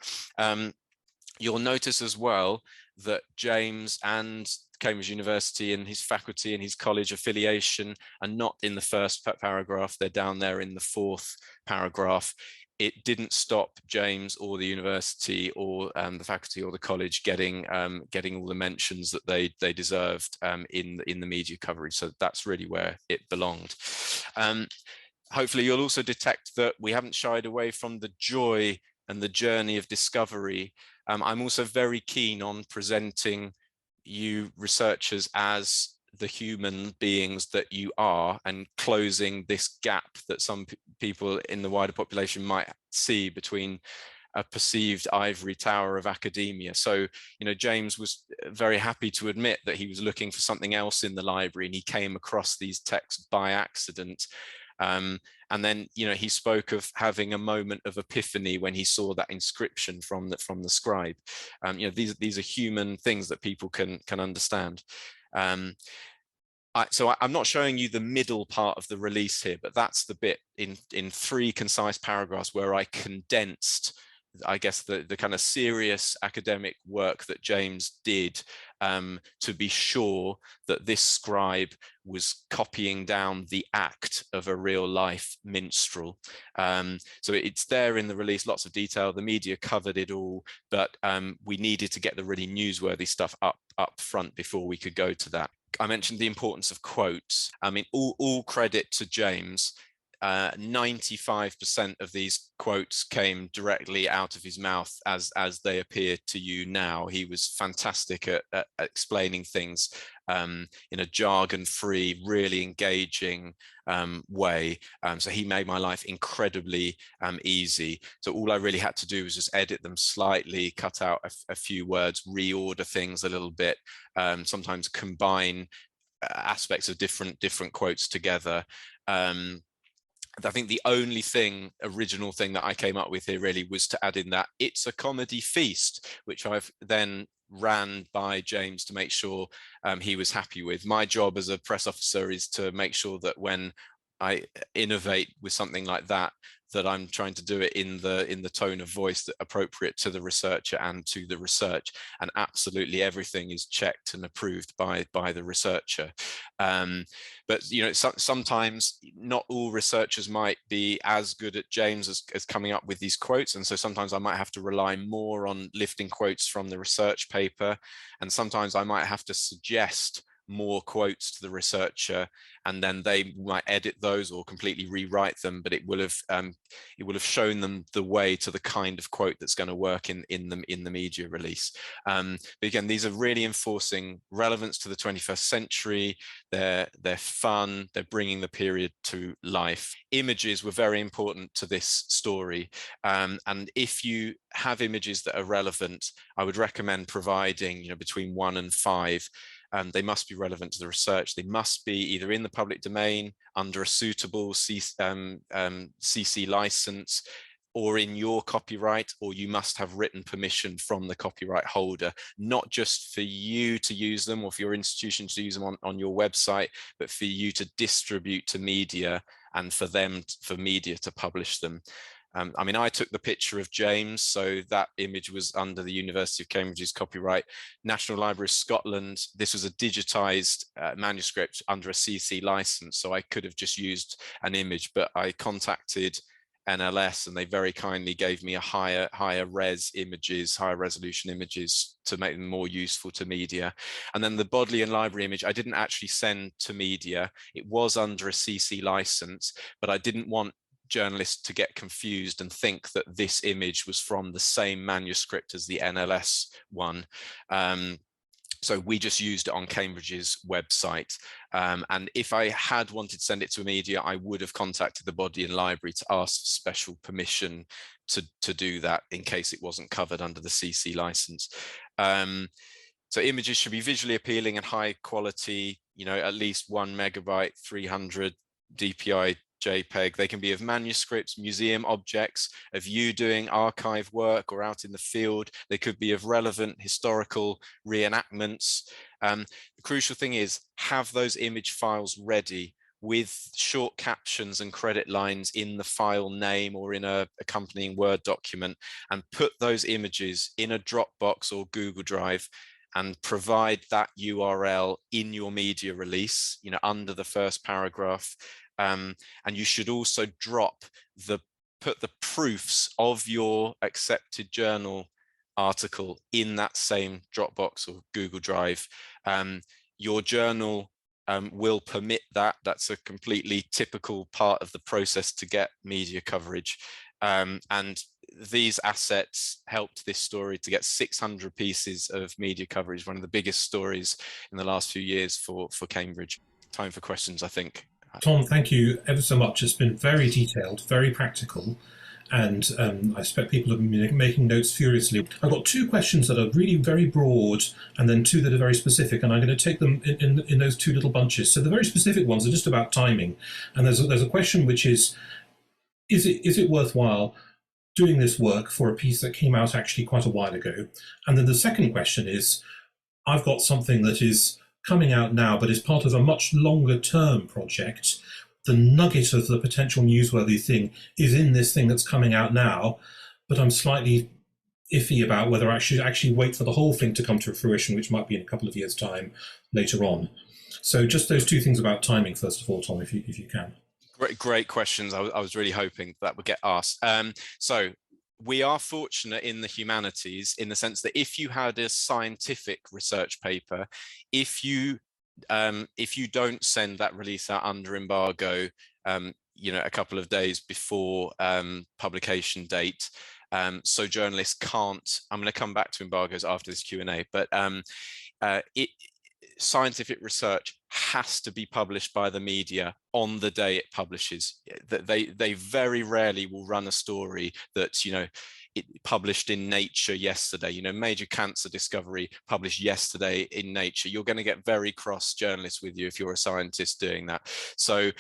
You'll notice as well that James and Cambridge University and his faculty and his college affiliation are not in the first paragraph, they're down there in the fourth paragraph. It didn't stop James or the university or the faculty or the college getting all the mentions that they deserved in the media coverage. So that's really where it belonged. Hopefully you'll also detect that we haven't shied away from the joy and the journey of discovery. I'm also very keen on presenting you researchers as the human beings that you are, and closing this gap that some people in the wider population might see between a perceived ivory tower of academia. So, James was very happy to admit that he was looking for something else in the library, and he came across these texts by accident. And then, he spoke of having a moment of epiphany when he saw that inscription from the scribe. These are human things that people can understand. So I'm not showing you the middle part of the release here, but that's the bit in 3 concise paragraphs where I condensed, I guess, the kind of serious academic work that James did to be sure that this scribe was copying down the act of a real life minstrel. So it's there in the release, lots of detail. The media covered it all, but we needed to get the really newsworthy stuff up front before we could go to that. I mentioned the importance of quotes. I mean, all credit to James. 95% of these quotes came directly out of his mouth as they appear to you now. He was fantastic at explaining things in a jargon-free, really engaging way. So he made my life incredibly easy. So all I really had to do was just edit them slightly, cut out a few words, reorder things a little bit, sometimes combine aspects of different quotes together. I think the only original thing that I came up with here really was to add in that it's a comedy feast, which I've then ran by James to make sure he was happy with. My job as a press officer is to make sure that when I innovate with something like that, that I'm trying to do it in the tone of voice that appropriate to the researcher and to the research, and absolutely everything is checked and approved by the researcher. But sometimes not all researchers might be as good at James as coming up with these quotes, and so sometimes I might have to rely more on lifting quotes from the research paper, and sometimes I might have to suggest more quotes to the researcher, and then they might edit those or completely rewrite them, but it will have shown them the way to the kind of quote that's going to work in the media release. But again, these are really enforcing relevance to the 21st century. They're fun. They're bringing the period to life. Images were very important to this story, and if you have images that are relevant, I would recommend providing between 1 and 5. They must be relevant to the research. They must be either in the public domain under a suitable CC license, or in your copyright, or you must have written permission from the copyright holder, not just for you to use them or for your institution to use them on your website, but for you to distribute to media and for media to publish them. I mean, I took the picture of James, so that image was under the University of Cambridge's copyright. National Library of Scotland, this was a digitized manuscript under a CC license, so I could have just used an image, but I contacted NLS and they very kindly gave me a higher resolution images to make them more useful to media. And then the Bodleian Library image, I didn't actually send to media. It was under a CC license, but I didn't want journalists to get confused and think that this image was from the same manuscript as the NLS one. So we just used it on Cambridge's website. And if I had wanted to send it to media, I would have contacted the Bodleian Library to ask for special permission to do that in case it wasn't covered under the CC license. So images should be visually appealing and high quality, at least 1 megabyte, 300 DPI JPEG. They can be of manuscripts, museum objects, of you doing archive work or out in the field. They could be of relevant historical reenactments. The crucial thing is have those image files ready with short captions and credit lines in the file name or in a accompanying Word document, and put those images in a Dropbox or Google Drive and provide that URL in your media release, under the first paragraph. And you should also put the proofs of your accepted journal article in that same Dropbox or Google Drive. Your journal will permit that. That's a completely typical part of the process to get media coverage. And these assets helped this story to get 600 pieces of media coverage, one of the biggest stories in the last few years for Cambridge. Time for questions, I think. Tom, thank you ever so much. It's been very detailed, very practical, and I expect people have been making notes furiously. I've got two questions that are really very broad, and then two that are very specific, and I'm going to take them in those two little bunches. So the very specific ones are just about timing, and there's a question which is it worthwhile doing this work for a piece that came out actually quite a while ago? And then the second question is, I've got something that is coming out now, but is part of a much longer term project. The nugget of the potential newsworthy thing is in this thing that's coming out now, but I'm slightly iffy about whether I should actually wait for the whole thing to come to fruition, which might be in a couple of years' time later on. So just those two things about timing, first of all, Tom, if you can. Great questions. I was really hoping that would get asked. So we are fortunate in the humanities in the sense that if you had a scientific research paper, if you don't send that release out under embargo, a couple of days before publication date, so journalists can't. I'm going to come back to embargoes after this Q&A, but scientific research has to be published by the media on the day it publishes. They very rarely will run a story that's it published in Nature yesterday. Major cancer discovery published yesterday in Nature. You're going to get very cross journalists with you if you're a scientist doing that. So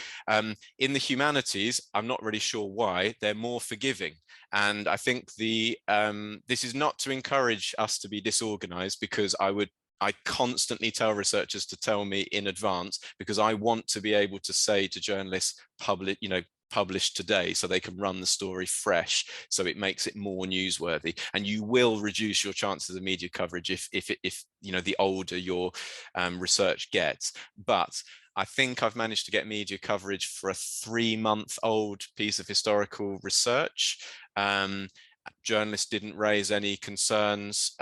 in the humanities, I'm not really sure why they're more forgiving. And I think this is not to encourage us to be disorganized, because I constantly tell researchers to tell me in advance, because I want to be able to say to journalists, publish today, so they can run the story fresh, so it makes it more newsworthy. And you will reduce your chances of media coverage if the older your research gets. But I think I've managed to get media coverage for a 3-month-old piece of historical research. Journalists didn't raise any concerns.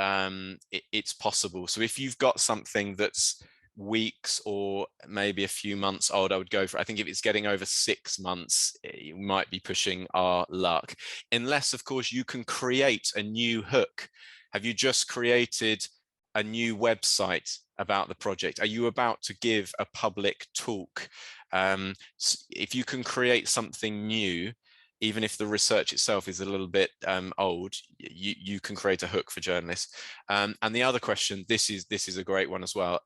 It's possible. So if you've got something that's weeks or maybe a few months old, I would go for it. I think if it's getting over 6 months, you might be pushing our luck. Unless, of course, you can create a new hook. Have you just created a new website about the project? Are you about to give a public talk? If you can create something new, even if the research itself is a little bit old, you can create a hook for journalists. And the other question, this is a great one as well.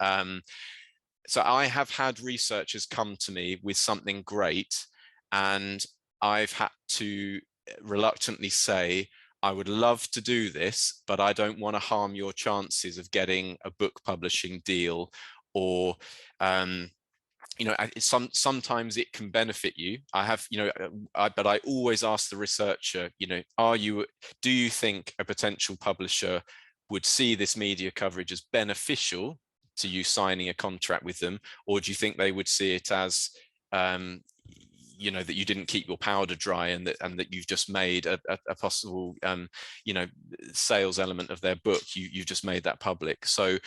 So I have had researchers come to me with something great, and I've had to reluctantly say, I would love to do this, but I don't want to harm your chances of getting a book publishing deal, or sometimes it can benefit you. But I always ask the researcher, do you think a potential publisher would see this media coverage as beneficial to you signing a contract with them, or do you think they would see it as that you didn't keep your powder dry, and that you've just made a possible sales element of their book, you've just made that public. So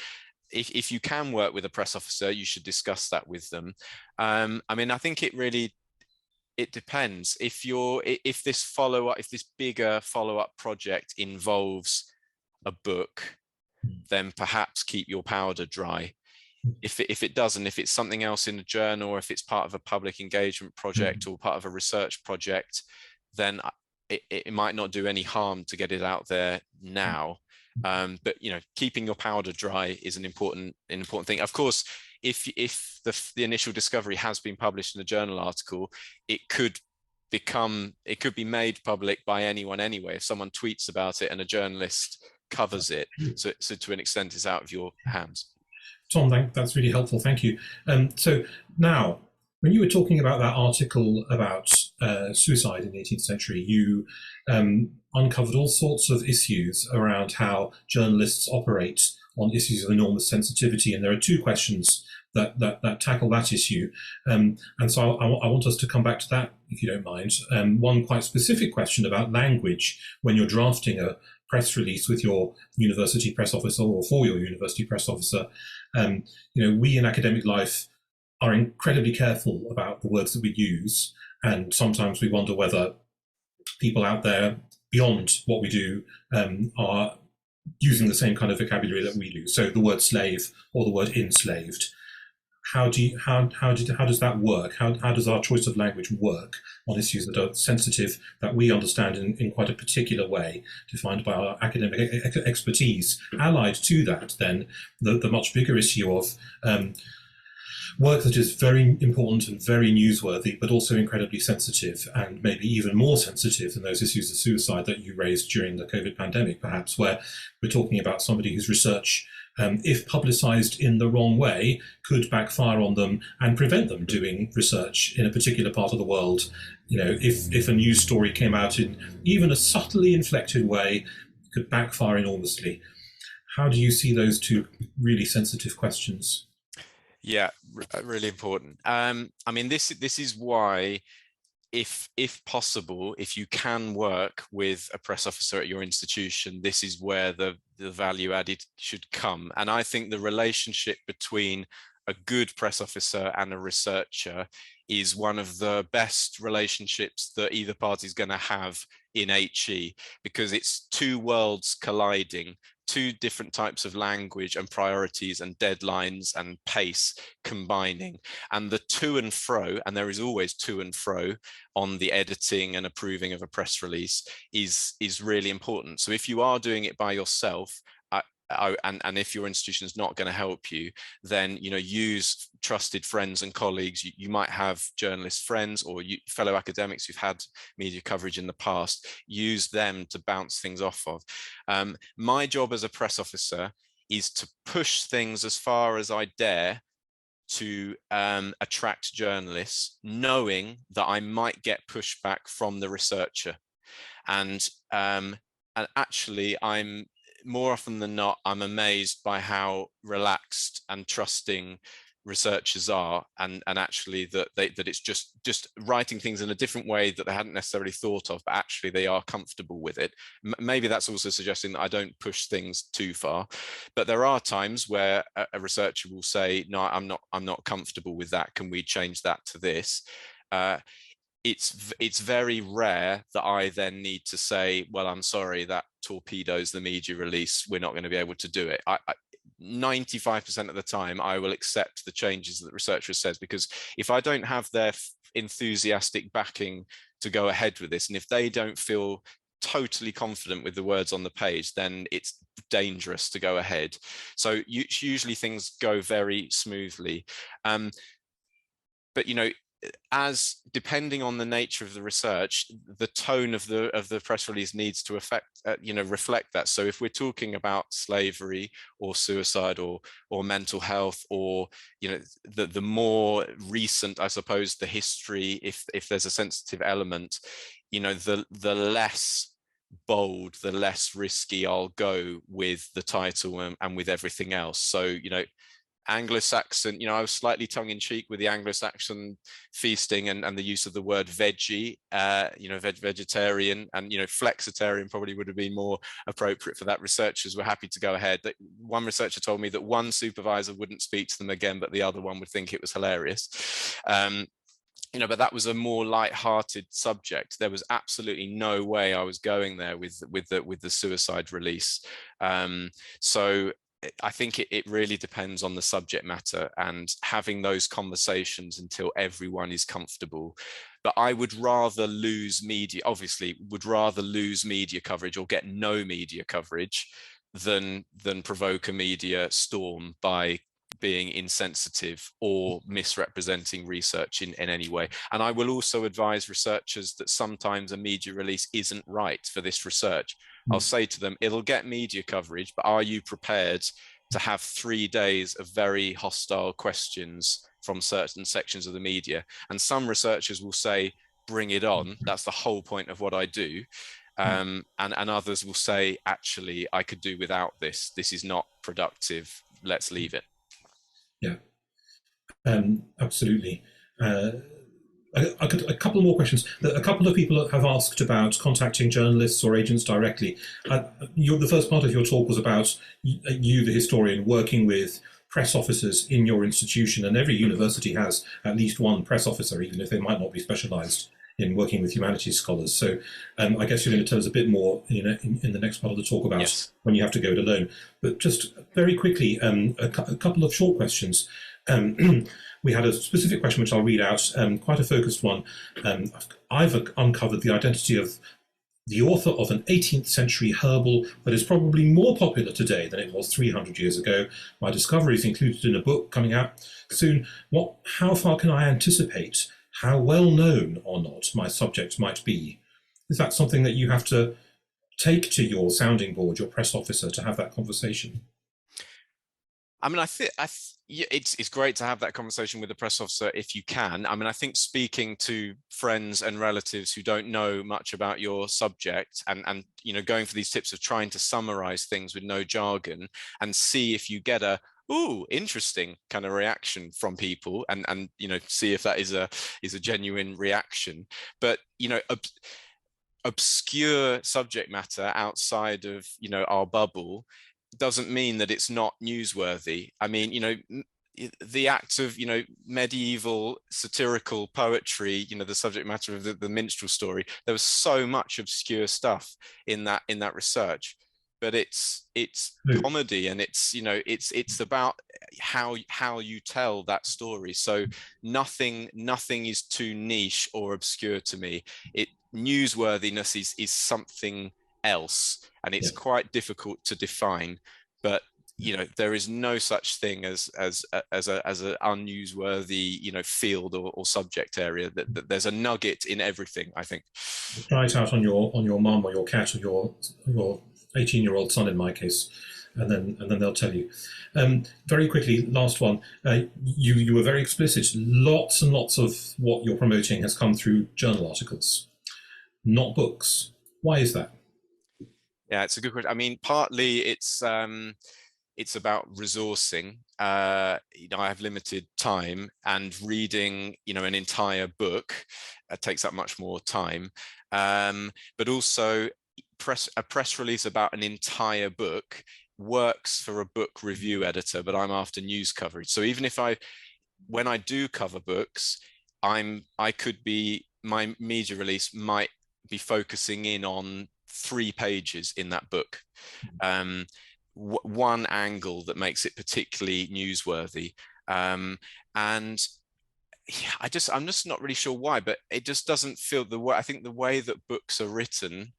if you can work with a press officer, you should discuss that with them. I think it depends. If this bigger follow-up project involves a book, then perhaps keep your powder dry. If it doesn't, if it's something else in a journal, or if it's part of a public engagement project or part of a research project, then it might not do any harm to get it out there now. But keeping your powder dry is an important thing. Of course, if the initial discovery has been published in a journal article, it could be made public by anyone anyway. If someone tweets about it and a journalist covers it, so to an extent, it's out of your hands. Tom, that's really helpful. Thank you. So now, When you were talking about that article about suicide in the 18th century, you uncovered all sorts of issues around how journalists operate on issues of enormous sensitivity. And there are two questions that tackle that issue. And so I want us to come back to that, if you don't mind. One quite specific question about language when you're drafting a press release with your university press officer or for your university press officer. We in academic life are incredibly careful about the words that we use, and sometimes we wonder whether people out there beyond what we do are using the same kind of vocabulary that we do. So the word slave or the word enslaved. How does that work? How does our choice of language work on issues that are sensitive, that we understand in quite a particular way, defined by our academic expertise? Allied to that, then, the much bigger issue of work that is very important and very newsworthy, but also incredibly sensitive, and maybe even more sensitive than those issues of suicide that you raised during the COVID pandemic, perhaps, where we're talking about somebody whose research, if publicized in the wrong way, could backfire on them and prevent them doing research in a particular part of the world. If a news story came out in even a subtly inflected way, it could backfire enormously. How do you see those two really sensitive questions? Yeah, really important. I mean, this is why, if possible, if you can work with a press officer at your institution, this is where the value added should come. And I think the relationship between a good press officer and a researcher is one of the best relationships that either party is going to have in HE, because it's two worlds colliding, two different types of language and priorities and deadlines and pace combining, and the to and fro, and there is always to and fro on the editing and approving of a press release, is really important. So if you are doing it by yourself, and if your institution is not going to help you, then use trusted friends and colleagues. You might have journalist friends or fellow academics who've had media coverage in the past. Use them to bounce things off of. My job as a press officer is to push things as far as I dare to attract journalists, knowing that I might get pushback from the researcher. And actually, more often than not, I'm amazed by how relaxed and trusting researchers are, and actually that it's just writing things in a different way that they hadn't necessarily thought of, but actually they are comfortable with it. Maybe that's also suggesting that I don't push things too far, but there are times where a researcher will say, no, I'm not comfortable with that, can we change that to this? It's very rare that I then need to say, well, I'm sorry, that torpedoes the media release, we're not going to be able to do it. 95% of the time I will accept the changes that the researcher says, because if I don't have their enthusiastic backing to go ahead with this, and if they don't feel totally confident with the words on the page, then it's dangerous to go ahead. So usually things go very smoothly. But as depending on the nature of the research, the tone of the press release needs to reflect that. So if we're talking about slavery or suicide or mental health, or the more recent, I suppose, the history, if there's a sensitive element, the less bold, the less risky I'll go with the title and with everything else. So Anglo-Saxon, I was slightly tongue-in-cheek with the Anglo-Saxon feasting and the use of the word veggie, vegetarian, and flexitarian probably would have been more appropriate for that. Researchers were happy to go ahead. One researcher told me that one supervisor wouldn't speak to them again, but the other one would think it was hilarious. But that was a more light-hearted subject. There was absolutely no way I was going there with the suicide release. So I think it really depends on the subject matter and having those conversations until everyone is comfortable. But I would rather lose media coverage or get no media coverage than provoke a media storm by being insensitive or misrepresenting research in any way. And I will also advise researchers that sometimes a media release isn't right for this research. I'll say to them, it'll get media coverage, but are you prepared to have 3 days of very hostile questions from certain sections of the media. And some researchers will say, bring it on. That's the whole point of what I do. And others will say, actually, I could do without this. This is not productive. Let's leave it. Yeah, absolutely. A couple more questions. A couple of people have asked about contacting journalists or agents directly. The first part of your talk was about you, the historian, working with press officers in your institution, and every university has at least one press officer, even if they might not be specialised in working with humanities scholars. So I guess you're going to tell us a bit more in the next part of the talk about when you have to go it alone. But just very quickly, a couple of short questions. We had a specific question which I'll read out, quite a focused one. I've uncovered the identity of the author of an 18th century herbal that is probably more popular today than it was 300 years ago. My discovery is included in a book coming out soon. How far can I anticipate how well known or not my subject might be? Is that something that you have to take to your sounding board, your press officer, to have that conversation? I mean, it's great to have that conversation with the press officer if you can. I mean, I think speaking to friends and relatives who don't know much about your subject and going for these tips of trying to summarize things with no jargon and see if you get a "ooh, interesting" kind of reaction from people, and see if that is a genuine reaction. But obscure subject matter outside of our bubble doesn't mean that it's not newsworthy. I mean, the act of medieval satirical poetry, the subject matter of the minstrel story, there was so much obscure stuff in that research, but it's comedy, and it's about how you tell that story. So nothing is too niche or obscure to me. Newsworthiness is something else, and it's quite difficult to define, but there is no such thing as an unnewsworthy field or subject area. That there's a nugget in everything, I think. Try it out on your mum or your cat or your 18-year-old son in my case, and then they'll tell you. Very quickly, last one. You were very explicit. Lots and lots of what you're promoting has come through journal articles, not books. Why is that? Yeah, it's a good question. I mean, partly it's about resourcing. I have limited time, and reading, an entire book takes up much more time. But also, a press release about an entire book works for a book review editor, but I'm after news coverage. So even if when I do cover books, my media release might be focusing in on 3 pages in that book, one angle that makes it particularly newsworthy, and I'm just not really sure why, but it just doesn't feel the way. I think the way that books are written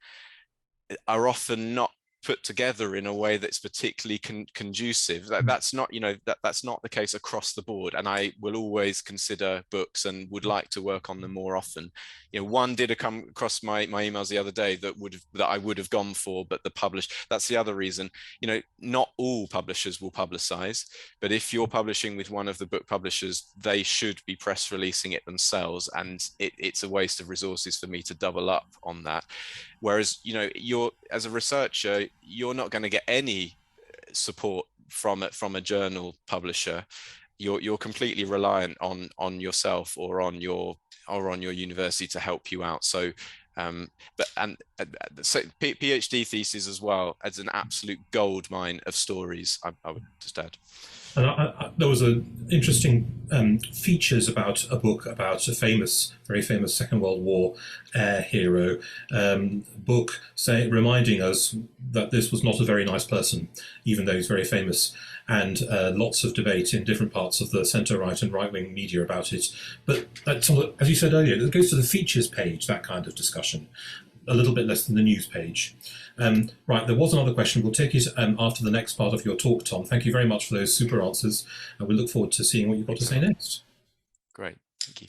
are often not put together in a way that's particularly conducive. That's not that's not the case across the board, and I will always consider books and would like to work on them more often. One did come across my emails the other day that I would have gone for, but that's the other reason. Not all publishers will publicize, but if you're publishing with one of the book publishers, they should be press releasing it themselves, and it's a waste of resources for me to double up on that. Whereas as a researcher, you're not going to get any support from a journal publisher. You're completely reliant on yourself or on your university to help you out. So PhD thesis as well as an absolute gold mine of stories, I would just add. And there was an interesting features about a book about a very famous Second World War air hero, book reminding us that this was not a very nice person, even though he's very famous, and lots of debate in different parts of the centre-right and right-wing media about it. But that's, as you said earlier, it goes to the features page, that kind of discussion, a little bit less than the news page. Right, there was another question. We'll take it after the next part of your talk, Tom. Thank you very much for those super answers, and we look forward to seeing what you've got to say next. Great, thank you.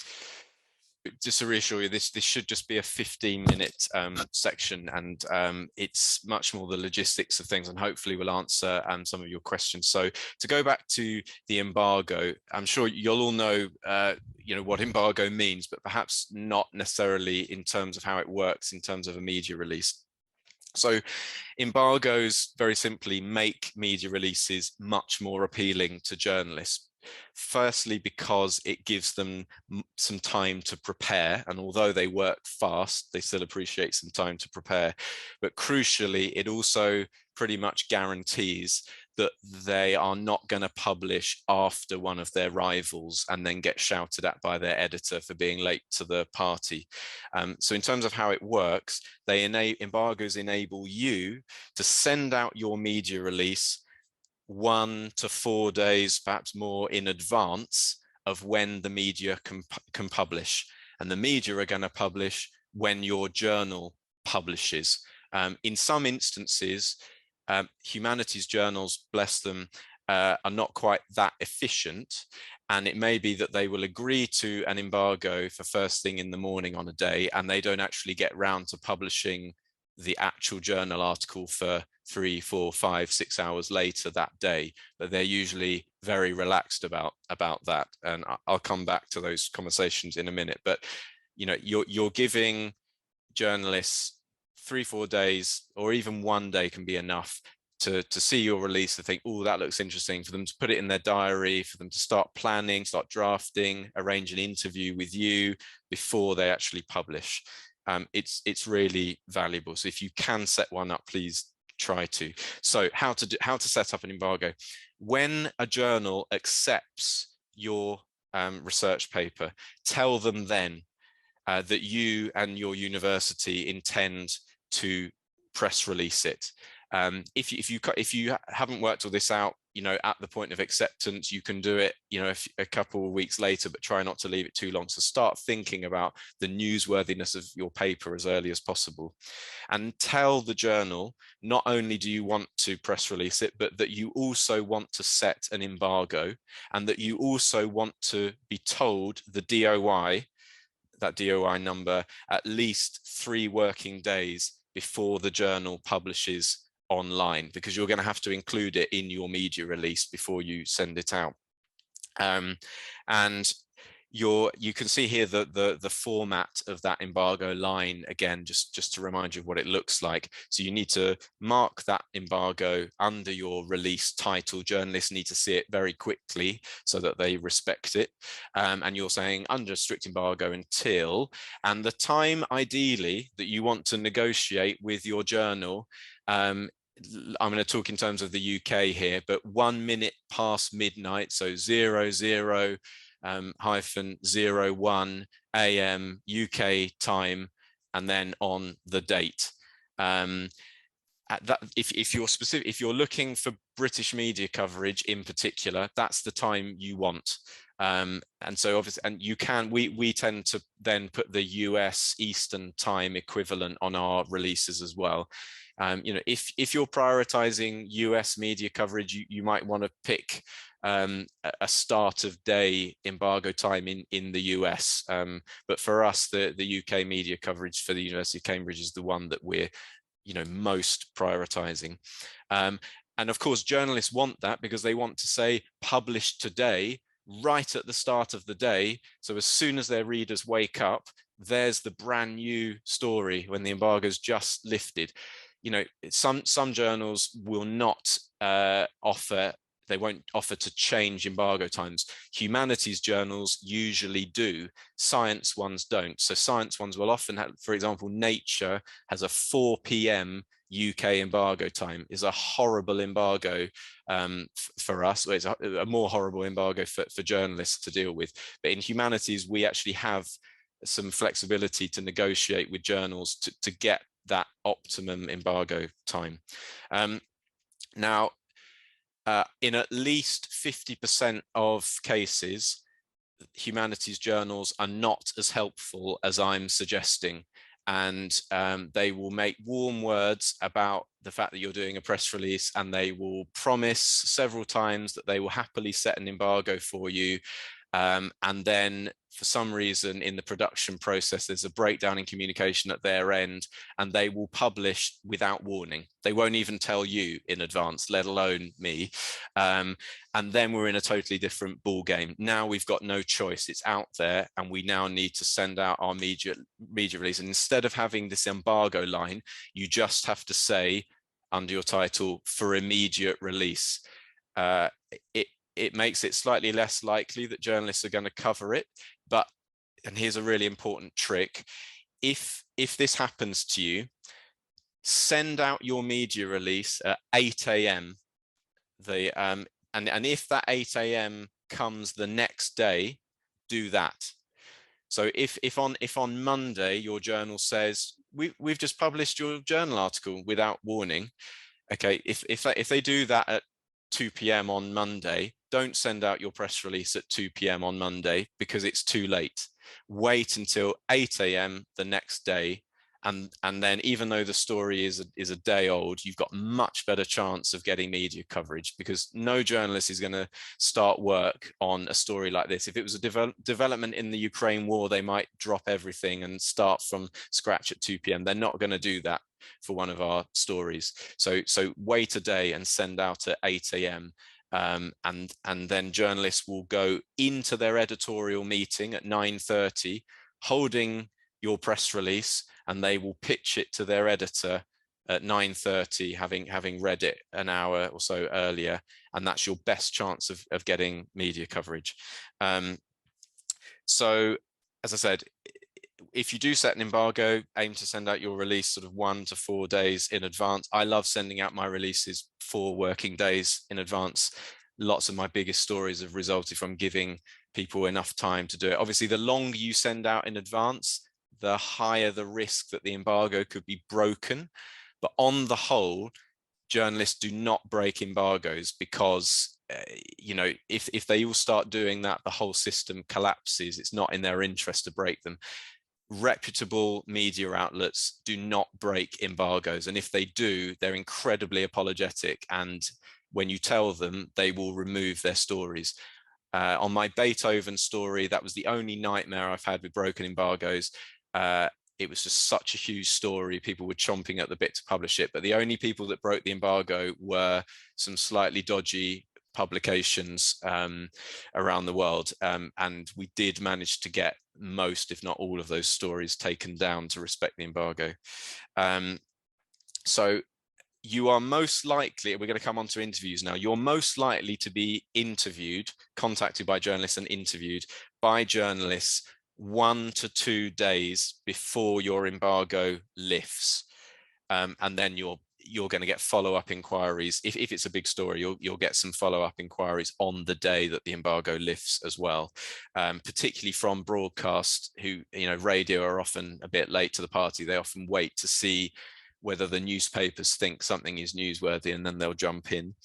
just to reassure you, this should just be a 15-minute section, and it's much more the logistics of things, and hopefully we'll answer some of your questions. So to go back to the embargo, I'm sure you'll all know what embargo means, but perhaps not necessarily in terms of how it works in terms of a media release. So embargoes, very simply, make media releases much more appealing to journalists. Firstly, because it gives them some time to prepare, and although they work fast, they still appreciate some time to prepare. But crucially, it also pretty much guarantees that they are not going to publish after one of their rivals and then get shouted at by their editor for being late to the party. So in terms of how it works, embargoes enable you to send out your media release 1 to 4 days, perhaps more, in advance of when the media can publish. And the media are going to publish when your journal publishes. In some instances, humanities journals, bless them, are not quite that efficient. And it may be that they will agree to an embargo for first thing in the morning on a day, and they don't actually get round to publishing the actual journal article for 3, 4, 5, 6 hours later that day. But they're usually very relaxed about that. And I'll come back to those conversations in a minute. But you're giving journalists 3, 4 days, or even 1 day can be enough to see your release, to think, oh, that looks interesting, for them to put it in their diary, for them to start planning, start drafting, arrange an interview with you before they actually publish. It's really valuable. So if you can set one up, please try to. So how to set up an embargo. When a journal accepts your research paper, tell them then that you and your university intend to press release it. If you haven't worked all this out, at the point of acceptance, you can do it, a couple of weeks later, but try not to leave it too long. So start thinking about the newsworthiness of your paper as early as possible, and tell the journal not only do you want to press release it, but that you also want to set an embargo, and that you also want to be told the DOI, that DOI number, at least 3 working days before the journal publishes online, because you're going to have to include it in your media release before you send it out. And you can see here the format of that embargo line, again, just to remind you of what it looks like. So you need to mark that embargo under your release title. Journalists need to see it very quickly so that they respect it. And you're saying under strict embargo until, and the time ideally that you want to negotiate with your journal, I'm going to talk in terms of the UK here, but 1 minute past midnight, so 00 -01 AM UK time, and then on the date. If you're looking for British media coverage in particular, that's the time you want. And so obviously, and we tend to then put the US Eastern time equivalent on our releases as well. If you're prioritizing US media coverage, you might want to pick a start of day embargo time in the US. But for us, the UK media coverage for the University of Cambridge is the one that we're most prioritizing. And of course, journalists want that because they want to say published today, right at the start of the day. So as soon as their readers wake up, there's the brand new story when the embargo's just lifted. Some journals will not they won't offer to change embargo times. Humanities journals usually do. Science ones don't. So science ones will often have, for example, Nature has a 4 p.m. UK embargo time. Is a horrible embargo for us. It's a more horrible embargo for journalists to deal with. But in Humanities, we actually have some flexibility to negotiate with journals to get that optimum embargo time. Now, in at least 50% of cases, humanities journals are not as helpful as I'm suggesting, and they will make warm words about the fact that you're doing a press release, and they will promise several times that they will happily set an embargo for you. And then for some reason in the production process, there's a breakdown in communication at their end, and they will publish without warning. They won't even tell you in advance, let alone me. And then we're in a totally different ball game. Now we've got no choice. It's out there, and we now need to send out our media release. And instead of having this embargo line, you just have to say under your title, for immediate release. It makes it slightly less likely that journalists are going to cover it. But, and here's a really important trick, if this happens to you, send out your media release at 8 a.m. And if that 8 a.m. comes the next day, do that. So if on Monday your journal says, we've just published your journal article without warning, okay, if they do that at 2 p.m. on Monday, don't send out your press release at 2 p.m. on Monday, because it's too late. Wait until 8 a.m. the next day, and then even though the story is a day old, you've got much better chance of getting media coverage, because no journalist is going to start work on a story like this. If it was a development in the Ukraine war, they might drop everything and start from scratch at 2 p.m. They're not going to do that for one of our stories. So wait a day and send out at 8 a.m. And then journalists will go into their editorial meeting at 9:30 holding your press release, and they will pitch it to their editor at 9:30, having read it an hour or so earlier, and that's your best chance of getting media coverage. So as I said, if you do set an embargo, aim to send out your release sort of 1 to 4 days in advance. I love sending out my releases 4 working days in advance. Lots of my biggest stories have resulted from giving people enough time to do it. Obviously, the longer you send out in advance, the higher the risk that the embargo could be broken. But on the whole, journalists do not break embargoes, because if they all start doing that, the whole system collapses. It's not in their interest to break them. Reputable media outlets do not break embargoes, and if they do, they're incredibly apologetic, and when you tell them, they will remove their stories. On my Beethoven story, that was the only nightmare I've had with broken embargoes. It was just such a huge story. People were chomping at the bit to publish it, but the only people that broke the embargo were some slightly dodgy publications around the world, and we did manage to get most, if not all, of those stories taken down to respect the embargo. So you are most likely, we're going to come on to interviews now, you're most likely to be contacted by journalists and interviewed by journalists 1 to 2 days before your embargo lifts, and then you're going to get follow-up inquiries. If it's a big story, you'll get some follow-up inquiries on the day that the embargo lifts as well, particularly from broadcast, who, radio are often a bit late to the party. They often wait to see whether the newspapers think something is newsworthy, and then they'll jump in.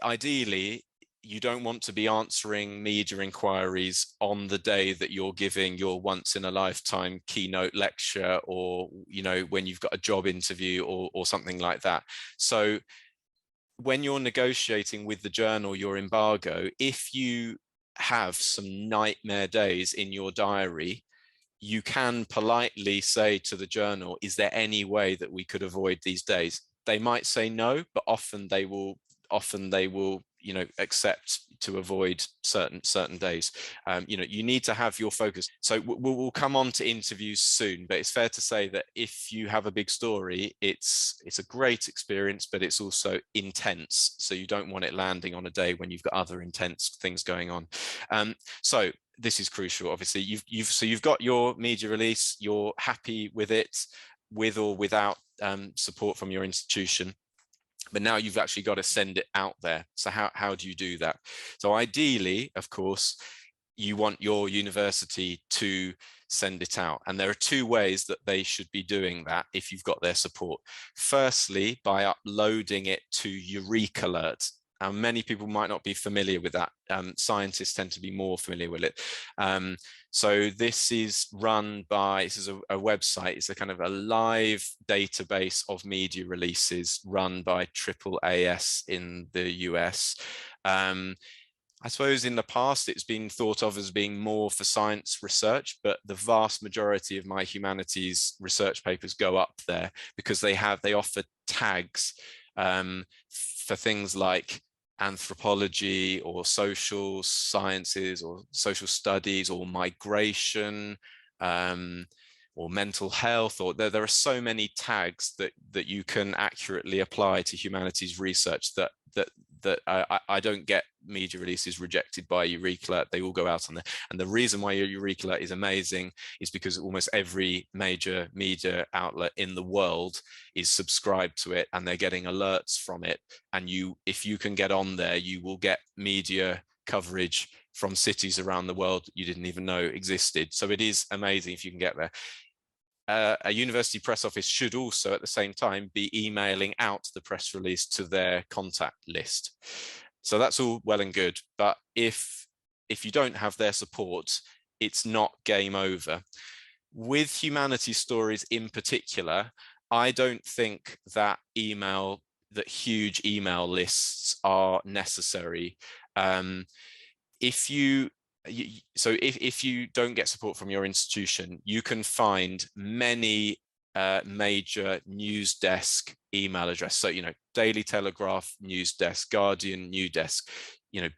Ideally, you don't want to be answering media inquiries on the day that you're giving your once in a lifetime keynote lecture, or when you've got a job interview or something like that. So when you're negotiating with the journal your embargo, if you have some nightmare days in your diary, you can politely say to the journal, is there any way that we could avoid these days? They might say no, but often they will accept to avoid certain days. You need to have your focus. So we'll come on to interviews soon, but it's fair to say that if you have a big story, it's a great experience, but it's also intense. So you don't want it landing on a day when you've got other intense things going on. So this is crucial. Obviously, you've got your media release. You're happy with it, with or without support from your institution. But now you've actually got to send it out there. So how do you do that? So ideally, of course, you want your university to send it out. And there are 2 ways that they should be doing that if you've got their support. Firstly, by uploading it to Eureka Alert. Many people might not be familiar with that. Scientists tend to be more familiar with it. So this is run by, this is a website, it's a kind of a live database of media releases run by AAAS in the US. I suppose in the past it's been thought of as being more for science research, but the vast majority of my humanities research papers go up there because they offer tags for things like anthropology or social sciences or social studies or migration, or mental health, or there are so many tags that you can accurately apply to humanities research that I don't get media releases rejected by Eureka. They all go out on there. And the reason why Eureka is amazing is because almost every major media outlet in the world is subscribed to it and they're getting alerts from it. And if you can get on there, you will get media coverage from cities around the world you didn't even know existed. So it is amazing if you can get there. A university press office should also at the same time be emailing out the press release to their contact list. So that's all well and good, but if you don't have their support, it's not game over. With humanities stories in particular, I don't think that huge email lists are necessary. If you don't get support from your institution, you can find many major news desk email address. So, Daily Telegraph news desk, Guardian news desk,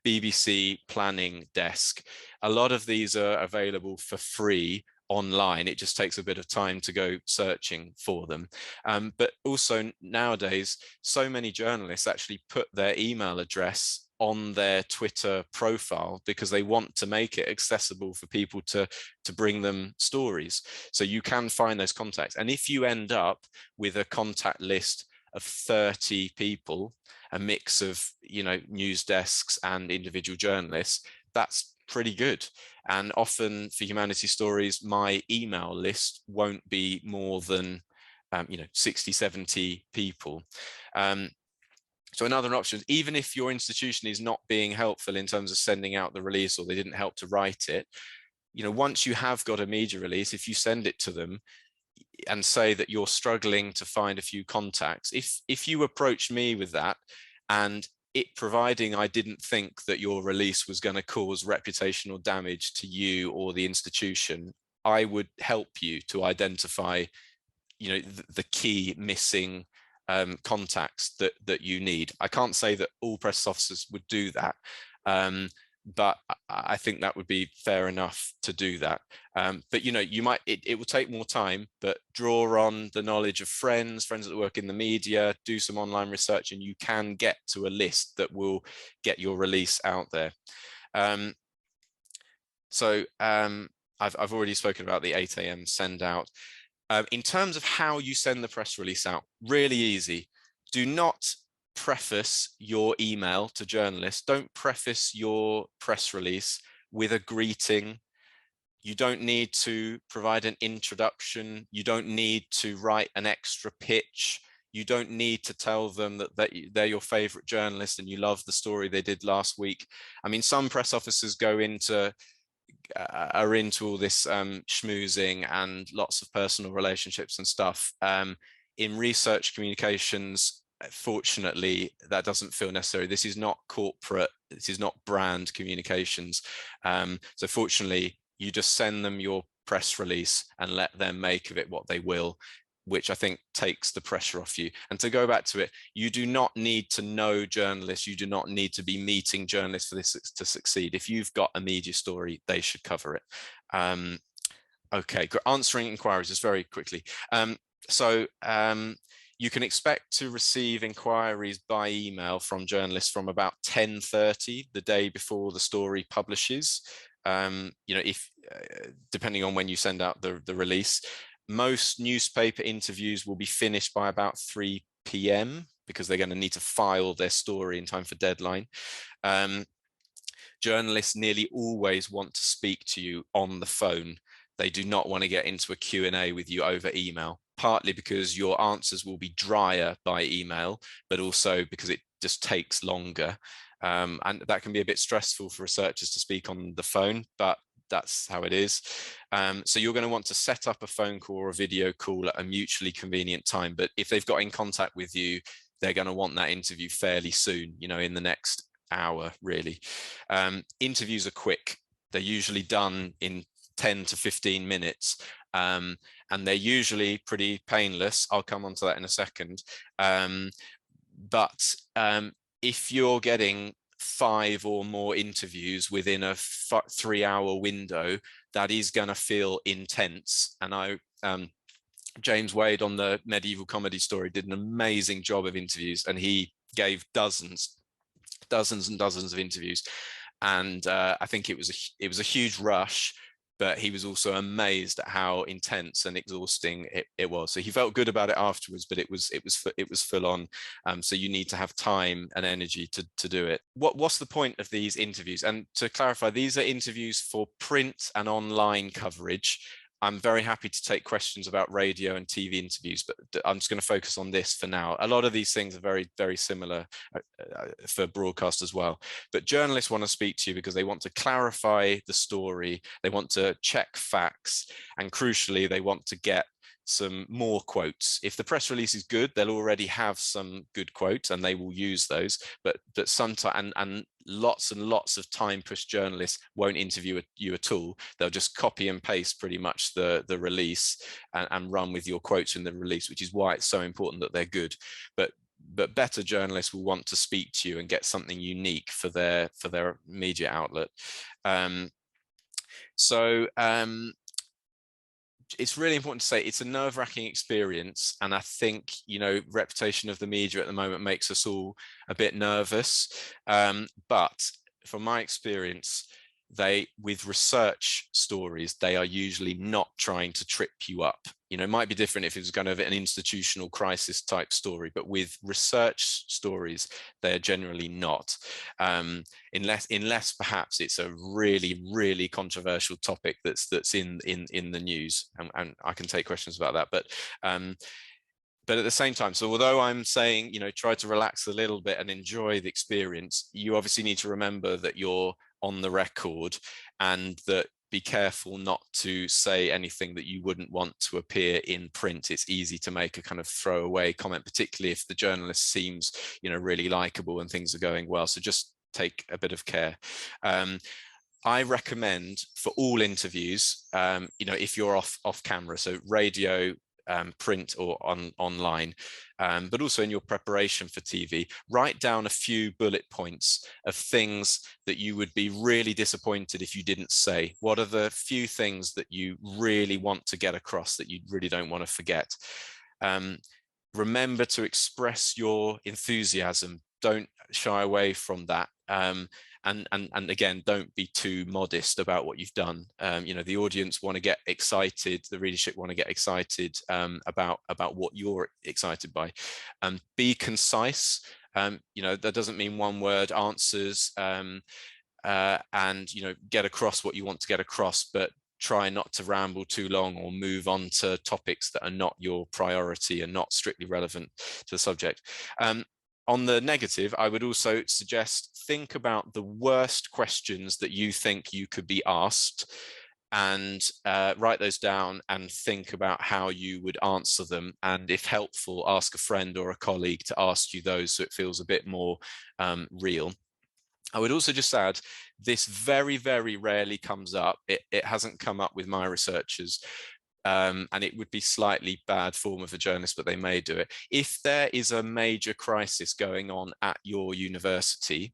BBC planning desk. A lot of these are available for free online. It just takes a bit of time to go searching for them. But also nowadays, so many journalists actually put their email address on their Twitter profile because they want to make it accessible for people to bring them stories. So you can find those contacts. And if you end up with a contact list of 30 people, a mix of, news desks and individual journalists, that's pretty good. And often for humanities stories, my email list won't be more than 60, 70 people. So another option, even if your institution is not being helpful in terms of sending out the release or they didn't help to write it, once you have got a media release, if you send it to them and say that you're struggling to find a few contacts, if you approach me with that, and providing I didn't think that your release was going to cause reputational damage to you or the institution, I would help you to identify, the key missing contacts that you need. I can't say that all press officers would do that, but I think that would be fair enough to do that. But you might, it will take more time, but draw on the knowledge of friends that work in the media, do some online research, and you can get to a list that will get your release out there. I've already spoken about the 8 a.m. send out. In terms of how you send the press release out, really easy. Do not preface your email to journalists. Don't preface your press release with a greeting. You don't need to provide an introduction. You don't need to write an extra pitch. You don't need to tell them that they're your favorite journalist and you love the story they did last week. I mean, some press officers are into all this schmoozing and lots of personal relationships and stuff. In research communications, fortunately, that doesn't feel necessary. This is not corporate, this is not brand communications. So fortunately, you just send them your press release and let them make of it what they will, which I think takes the pressure off you. And to go back to it, you do not need to know journalists. You do not need to be meeting journalists for this to succeed. If you've got a media story, they should cover it. Okay, answering inquiries just very quickly. You can expect to receive inquiries by email from journalists from about 10:30 the day before the story publishes. Depending on when you send out the release. Most newspaper interviews will be finished by about 3 p.m. because they're going to need to file their story in time for deadline. Journalists nearly always want to speak to you on the phone. They do not want to get into a Q&A with you over email. partly because your answers will be drier by email, but also because it just takes longer. And that can be a bit stressful for researchers to speak on the phone, but that's how it is. So you're going to want to set up a phone call or a video call at a mutually convenient time. But if they've got in contact with you, they're going to want that interview fairly soon, in the next hour, really. Interviews are quick. They're usually done in 10 to 15 minutes. And they're usually pretty painless. I'll come on to that in a second. But if you're getting 5 or more interviews within a 3-hour window, that is going to feel intense. And James Wade on the Medieval Comedy Story did an amazing job of interviews, and he gave dozens and dozens of interviews. And I think it was a huge rush, but he was also amazed at how intense and exhausting it was. So he felt good about it afterwards, but it was full on. So you need to have time and energy to do it. What's the point of these interviews? And to clarify, these are interviews for print and online coverage. I'm very happy to take questions about radio and TV interviews, but I'm just going to focus on this for now. A lot of these things are very, very similar for broadcast as well. But journalists want to speak to you because they want to clarify the story, they want to check facts, and crucially, they want to get some more quotes. If the press release is good, they'll already have some good quotes and they will use those. But sometimes, and lots of time-pushed journalists won't interview you at all. They'll just copy and paste pretty much the release and run with your quotes in the release, which is why it's so important that they're good. But better journalists will want to speak to you and get something unique for their media outlet. It's really important to say it's a nerve-wracking experience, and I think reputation of the media at the moment makes us all a bit nervous, but from my experience, with research stories, they are usually not trying to trip you up. It might be different if it was kind of an institutional crisis type story, but with research stories, they're generally not, unless perhaps it's a really, really controversial topic that's in the news, and I can take questions about that. But at the same time, so although I'm saying, try to relax a little bit and enjoy the experience, you obviously need to remember that you're on the record, and that be careful not to say anything that you wouldn't want to appear in print. It's easy to make a kind of throwaway comment, particularly if the journalist seems, really likable and things are going well. So just take a bit of care. I recommend for all interviews, if you're off camera, so radio, print or online, but also in your preparation for TV, write down a few bullet points of things that you would be really disappointed if you didn't say. What are the few things that you really want to get across that you really don't want to forget? Remember to express your enthusiasm. Don't shy away from that. And again, don't be too modest about what you've done. The audience want to get excited, the readership want to get excited about what you're excited by. Be concise. That doesn't mean one word answers, and get across what you want to get across, but try not to ramble too long or move on to topics that are not your priority and not strictly relevant to the subject. On the negative, I would also suggest think about the worst questions that you think you could be asked, and write those down and think about how you would answer them. And if helpful, ask a friend or a colleague to ask you those so it feels a bit more real. I would also just add, this very, very rarely comes up. It hasn't come up with my researchers. And it would be slightly bad form of a journalist, but they may do it. If there is a major crisis going on at your university,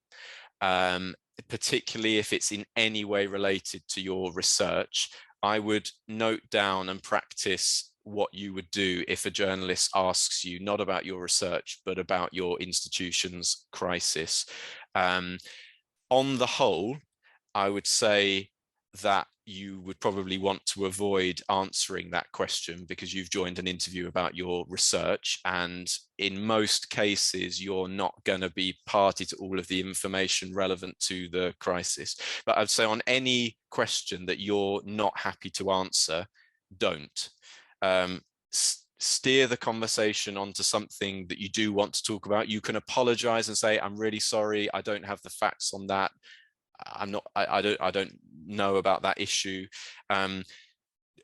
particularly if it's in any way related to your research, I would note down and practice what you would do if a journalist asks you not about your research, but about your institution's crisis. On the whole, I would say that you would probably want to avoid answering that question because you've joined an interview about your research, and in most cases you're not going to be party to all of the information relevant to the crisis. But I'd say on any question that you're not happy to answer, don't. steer the conversation onto something that you do want to talk about. You can apologize and say, I'm really sorry, I don't have the facts on that. I don't know about that issue.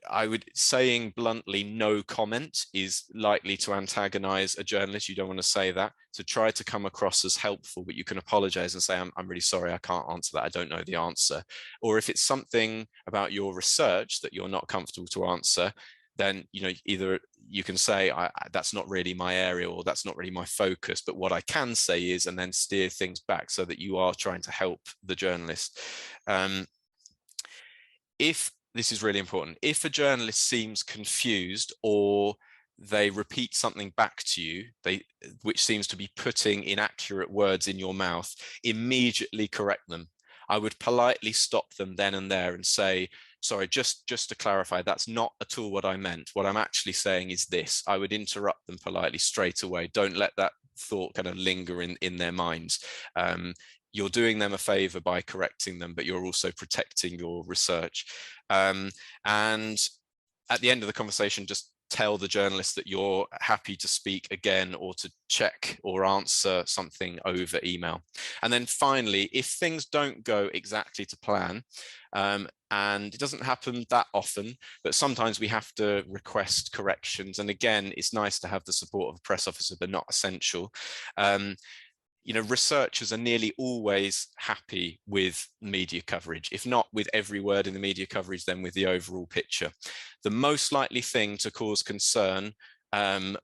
I would, saying bluntly no comment is likely to antagonize a journalist. You don't want to say that. So try to come across as helpful, but you can apologize and say, I'm really sorry, I can't answer that, I don't know the answer. Or if it's something about your research that you're not comfortable to answer, then either you can say, that's not really my area, or that's not really my focus, but what I can say is, and then steer things back so that you are trying to help the journalist. If this is really important, if a journalist seems confused or they repeat something back to you, which seems to be putting inaccurate words in your mouth, immediately correct them. I would politely stop them then and there and say, sorry, just to clarify, that's not at all what I meant. What I'm actually saying is this. I would interrupt them politely straight away. Don't let that thought kind of linger in their minds. You're doing them a favor by correcting them, but you're also protecting your research. And at the end of the conversation, just tell the journalist that you're happy to speak again or to check or answer something over email. And then finally, if things don't go exactly to plan, and it doesn't happen that often, but sometimes we have to request corrections. And again, it's nice to have the support of a press officer, but not essential. Researchers are nearly always happy with media coverage, if not with every word in the media coverage, then with the overall picture. The most likely thing to cause concern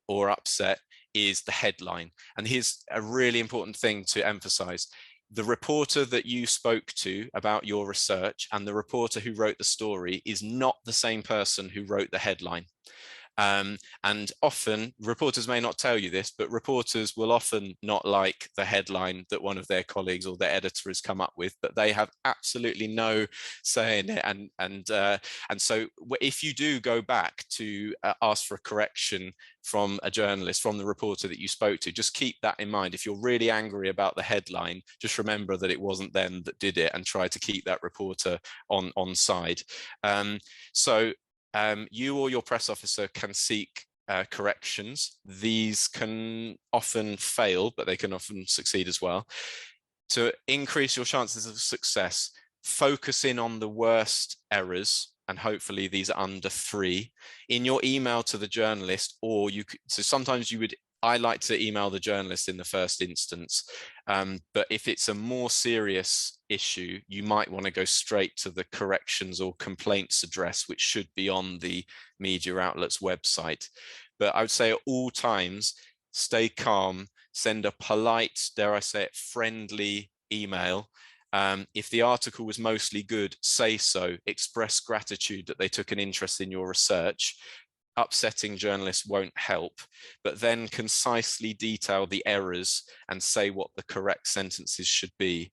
or upset is the headline. And here's a really important thing to emphasize. The reporter that you spoke to about your research and the reporter who wrote the story is not the same person who wrote the headline. And often reporters may not tell you this, but reporters will often not like the headline that one of their colleagues or their editor has come up with, but they have absolutely no say in it. And so if you do go back to ask for a correction from a journalist, from the reporter that you spoke to, just keep that in mind. If you're really angry about the headline, just remember that it wasn't them that did it, and try to keep that reporter on side. You or your press officer can seek corrections. These can often fail, but they can often succeed as well. To increase your chances of success, focus in on the worst errors, and hopefully these are under 3 in your email to the journalist. Or so sometimes I like to email the journalist in the first instance, but if it's a more serious issue, you might want to go straight to the corrections or complaints address, which should be on the media outlet's website. But I would say at all times, stay calm, send a polite, dare I say it, friendly email. If the article was mostly good, say so, express gratitude that they took an interest in your research. Upsetting journalists won't help, but then concisely detail the errors and say what the correct sentences should be.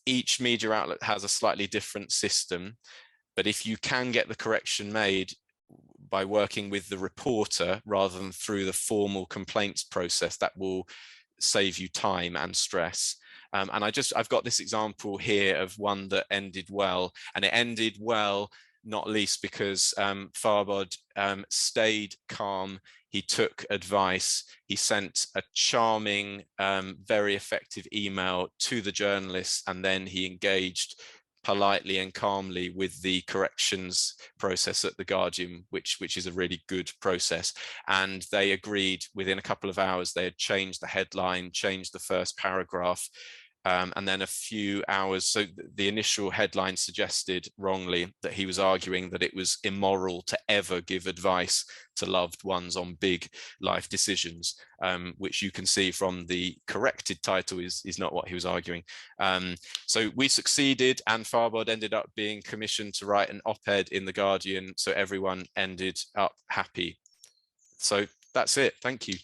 Each media outlet has a slightly different system, but if you can get the correction made by working with the reporter rather than through the formal complaints process, that will save you time and stress. And I've got this example here of one that ended well, and it ended well not least because Farbod stayed calm. He took advice. He sent a charming, very effective email to the journalists, and then he engaged politely and calmly with the corrections process at The Guardian, which is a really good process. And they agreed within a couple of hours. They had changed the headline, changed the first paragraph. And then a few hours, so the initial headline suggested wrongly that he was arguing that it was immoral to ever give advice to loved ones on big life decisions, which you can see from the corrected title is not what he was arguing. So we succeeded, and Farbod ended up being commissioned to write an op-ed in The Guardian, so everyone ended up happy. So that's it. Thank you.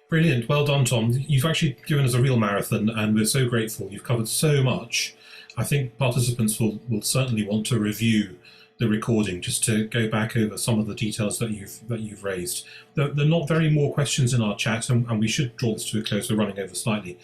Brilliant. Well done, Tom. You've actually given us a real marathon, and we're so grateful. You've covered so much. I think participants will certainly want to review the recording just to go back over some of the details that you've raised. There are not very more questions in our chat, and we should draw this to a close. We're running over slightly.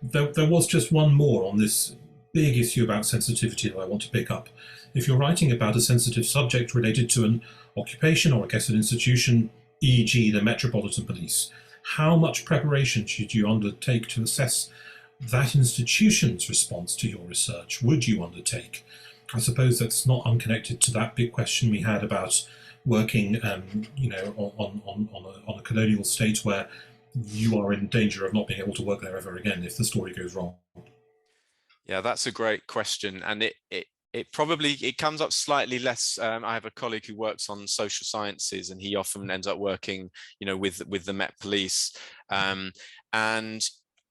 There was just one more on this big issue about sensitivity that I want to pick up. If you're writing about a sensitive subject related to an occupation or, I guess, an institution e.g. the Metropolitan Police, how much preparation should you undertake to assess that institution's response to your research? Would you undertake? I suppose that's not unconnected to that big question we had about working, on a colonial state where you are in danger of not being able to work there ever again if the story goes wrong. Yeah, that's a great question, and it probably comes up slightly less. I have a colleague who works on social sciences, and he often ends up working, with the Met Police. And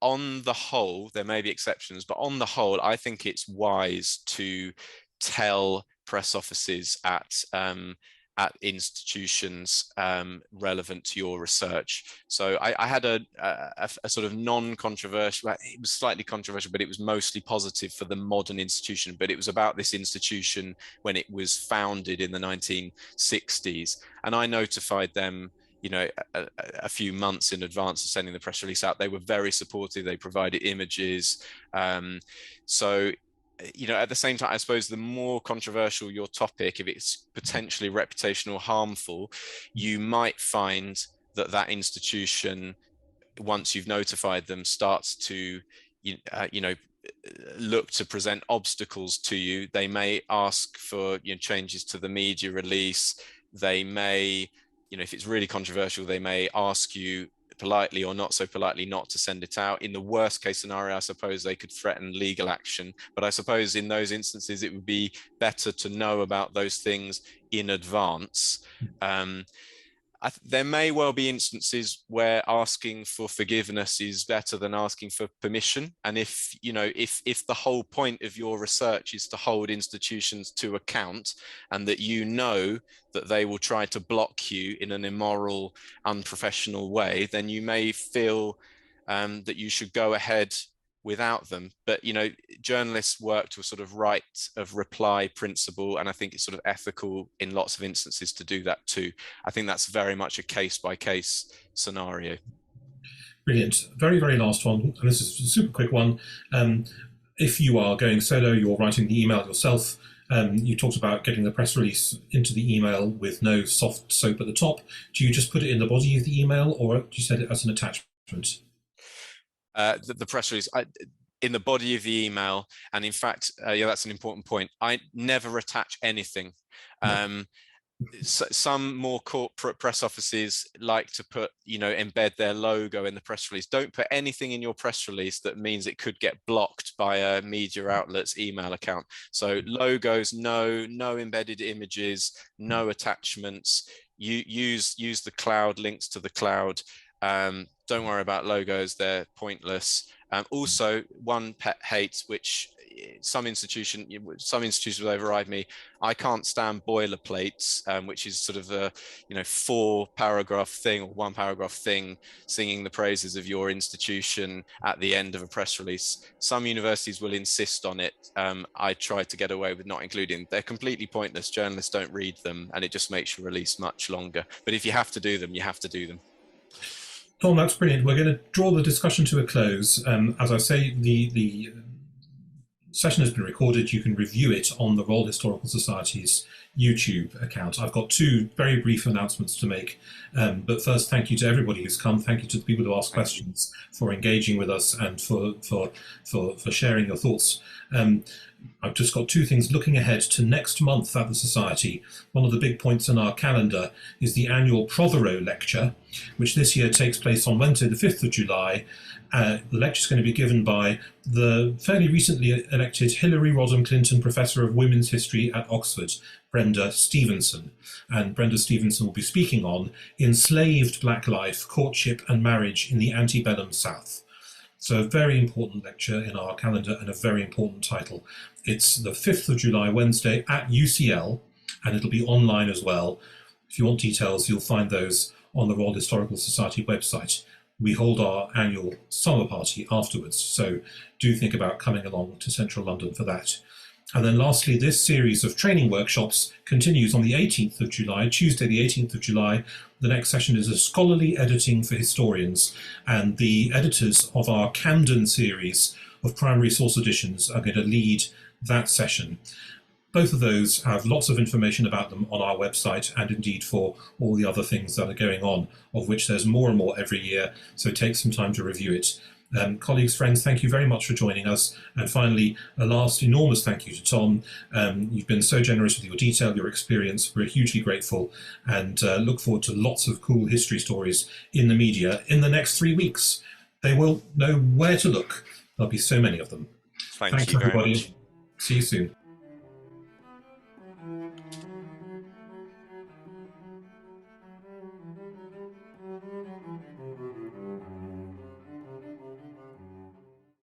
on the whole, there may be exceptions, but on the whole, I think it's wise to tell press offices at institutions relevant to your research. So I had a sort of non-controversial, it was slightly controversial, but it was mostly positive for the modern institution. But it was about this institution when it was founded in the 1960s. And I notified them, a few months in advance of sending the press release out. They were very supportive. They provided images. So at the same time, I suppose the more controversial your topic, if it's potentially reputational harmful, you might find that institution, once you've notified them, starts to, look to present obstacles to you. They may ask for changes to the media release. They may, if it's really controversial, they may ask you politely or not so politely not to send it out. In the worst case scenario, I suppose they could threaten legal action. But I suppose in those instances, it would be better to know about those things in advance. There may well be instances where asking for forgiveness is better than asking for permission. And if the whole point of your research is to hold institutions to account, and that that they will try to block you in an immoral, unprofessional way, then you may feel that you should go ahead without them. But journalists work to a sort of right of reply principle, and I think it's sort of ethical in lots of instances to do that too. I think that's very much a case-by-case scenario. Brilliant. Very, very last one, and this is a super quick one. If you are going solo, you're writing the email yourself. You talked about getting the press release into the email with no soft soap at the top. Do you just put it in the body of the email, or do you send it as an attachment? The press release in the body of the email, and in fact, that's an important point. I never attach anything. Some more corporate press offices like to put, embed their logo in the press release. Don't put anything in your press release that means it could get blocked by a media outlet's email account. So logos, no embedded images, no attachments. You use the cloud, links to the cloud. Don't worry about logos, they're pointless. Also, one pet hate, which some institutions will override me. I can't stand boilerplates, which is sort of a 4-paragraph thing or 1-paragraph thing singing the praises of your institution at the end of a press release. Some universities will insist on it. I try to get away with not including. They're completely pointless. Journalists don't read them, and it just makes your release much longer. But if you have to do them, you have to do them. Tom, that's brilliant. We're going to draw the discussion to a close. As I say, the session has been recorded. You can review it on the Royal Historical Society's YouTube account. I've got 2 very brief announcements to make. But first, thank you to everybody who's come. Thank you to the people who asked questions, for engaging with us, and for sharing your thoughts. I've just got 2 things. Looking ahead to next month at the Society, one of the big points in our calendar is the annual Prothero Lecture, which this year takes place on Wednesday, the 5th of July. The lecture is going to be given by the fairly recently elected Hillary Rodham Clinton Professor of Women's History at Oxford, Brenda Stevenson. And Brenda Stevenson will be speaking on Enslaved Black Life, Courtship and Marriage in the Antebellum South. So a very important lecture in our calendar, and a very important title. It's the 5th of July, Wednesday, at UCL, and it'll be online as well. If you want details, you'll find those on the Royal Historical Society website. We hold our annual summer party afterwards, so do think about coming along to central London for that. And then lastly, this series of training workshops continues on the 18th of July, Tuesday the 18th of July. The next session is a scholarly editing for historians, and the editors of our Camden series of primary source editions are going to lead that session. Both of those have lots of information about them on our website, and indeed for all the other things that are going on, of which there's more and more every year, so take some time to review it. Colleagues, friends, thank you very much for joining us. And finally, a last enormous thank you to Tom. You've been so generous with your detail, your experience. We're hugely grateful, and look forward to lots of cool history stories in the media in the next 3 weeks. They will know where to look. There'll be so many of them. Thank Thanks, you very everybody. much. See you soon.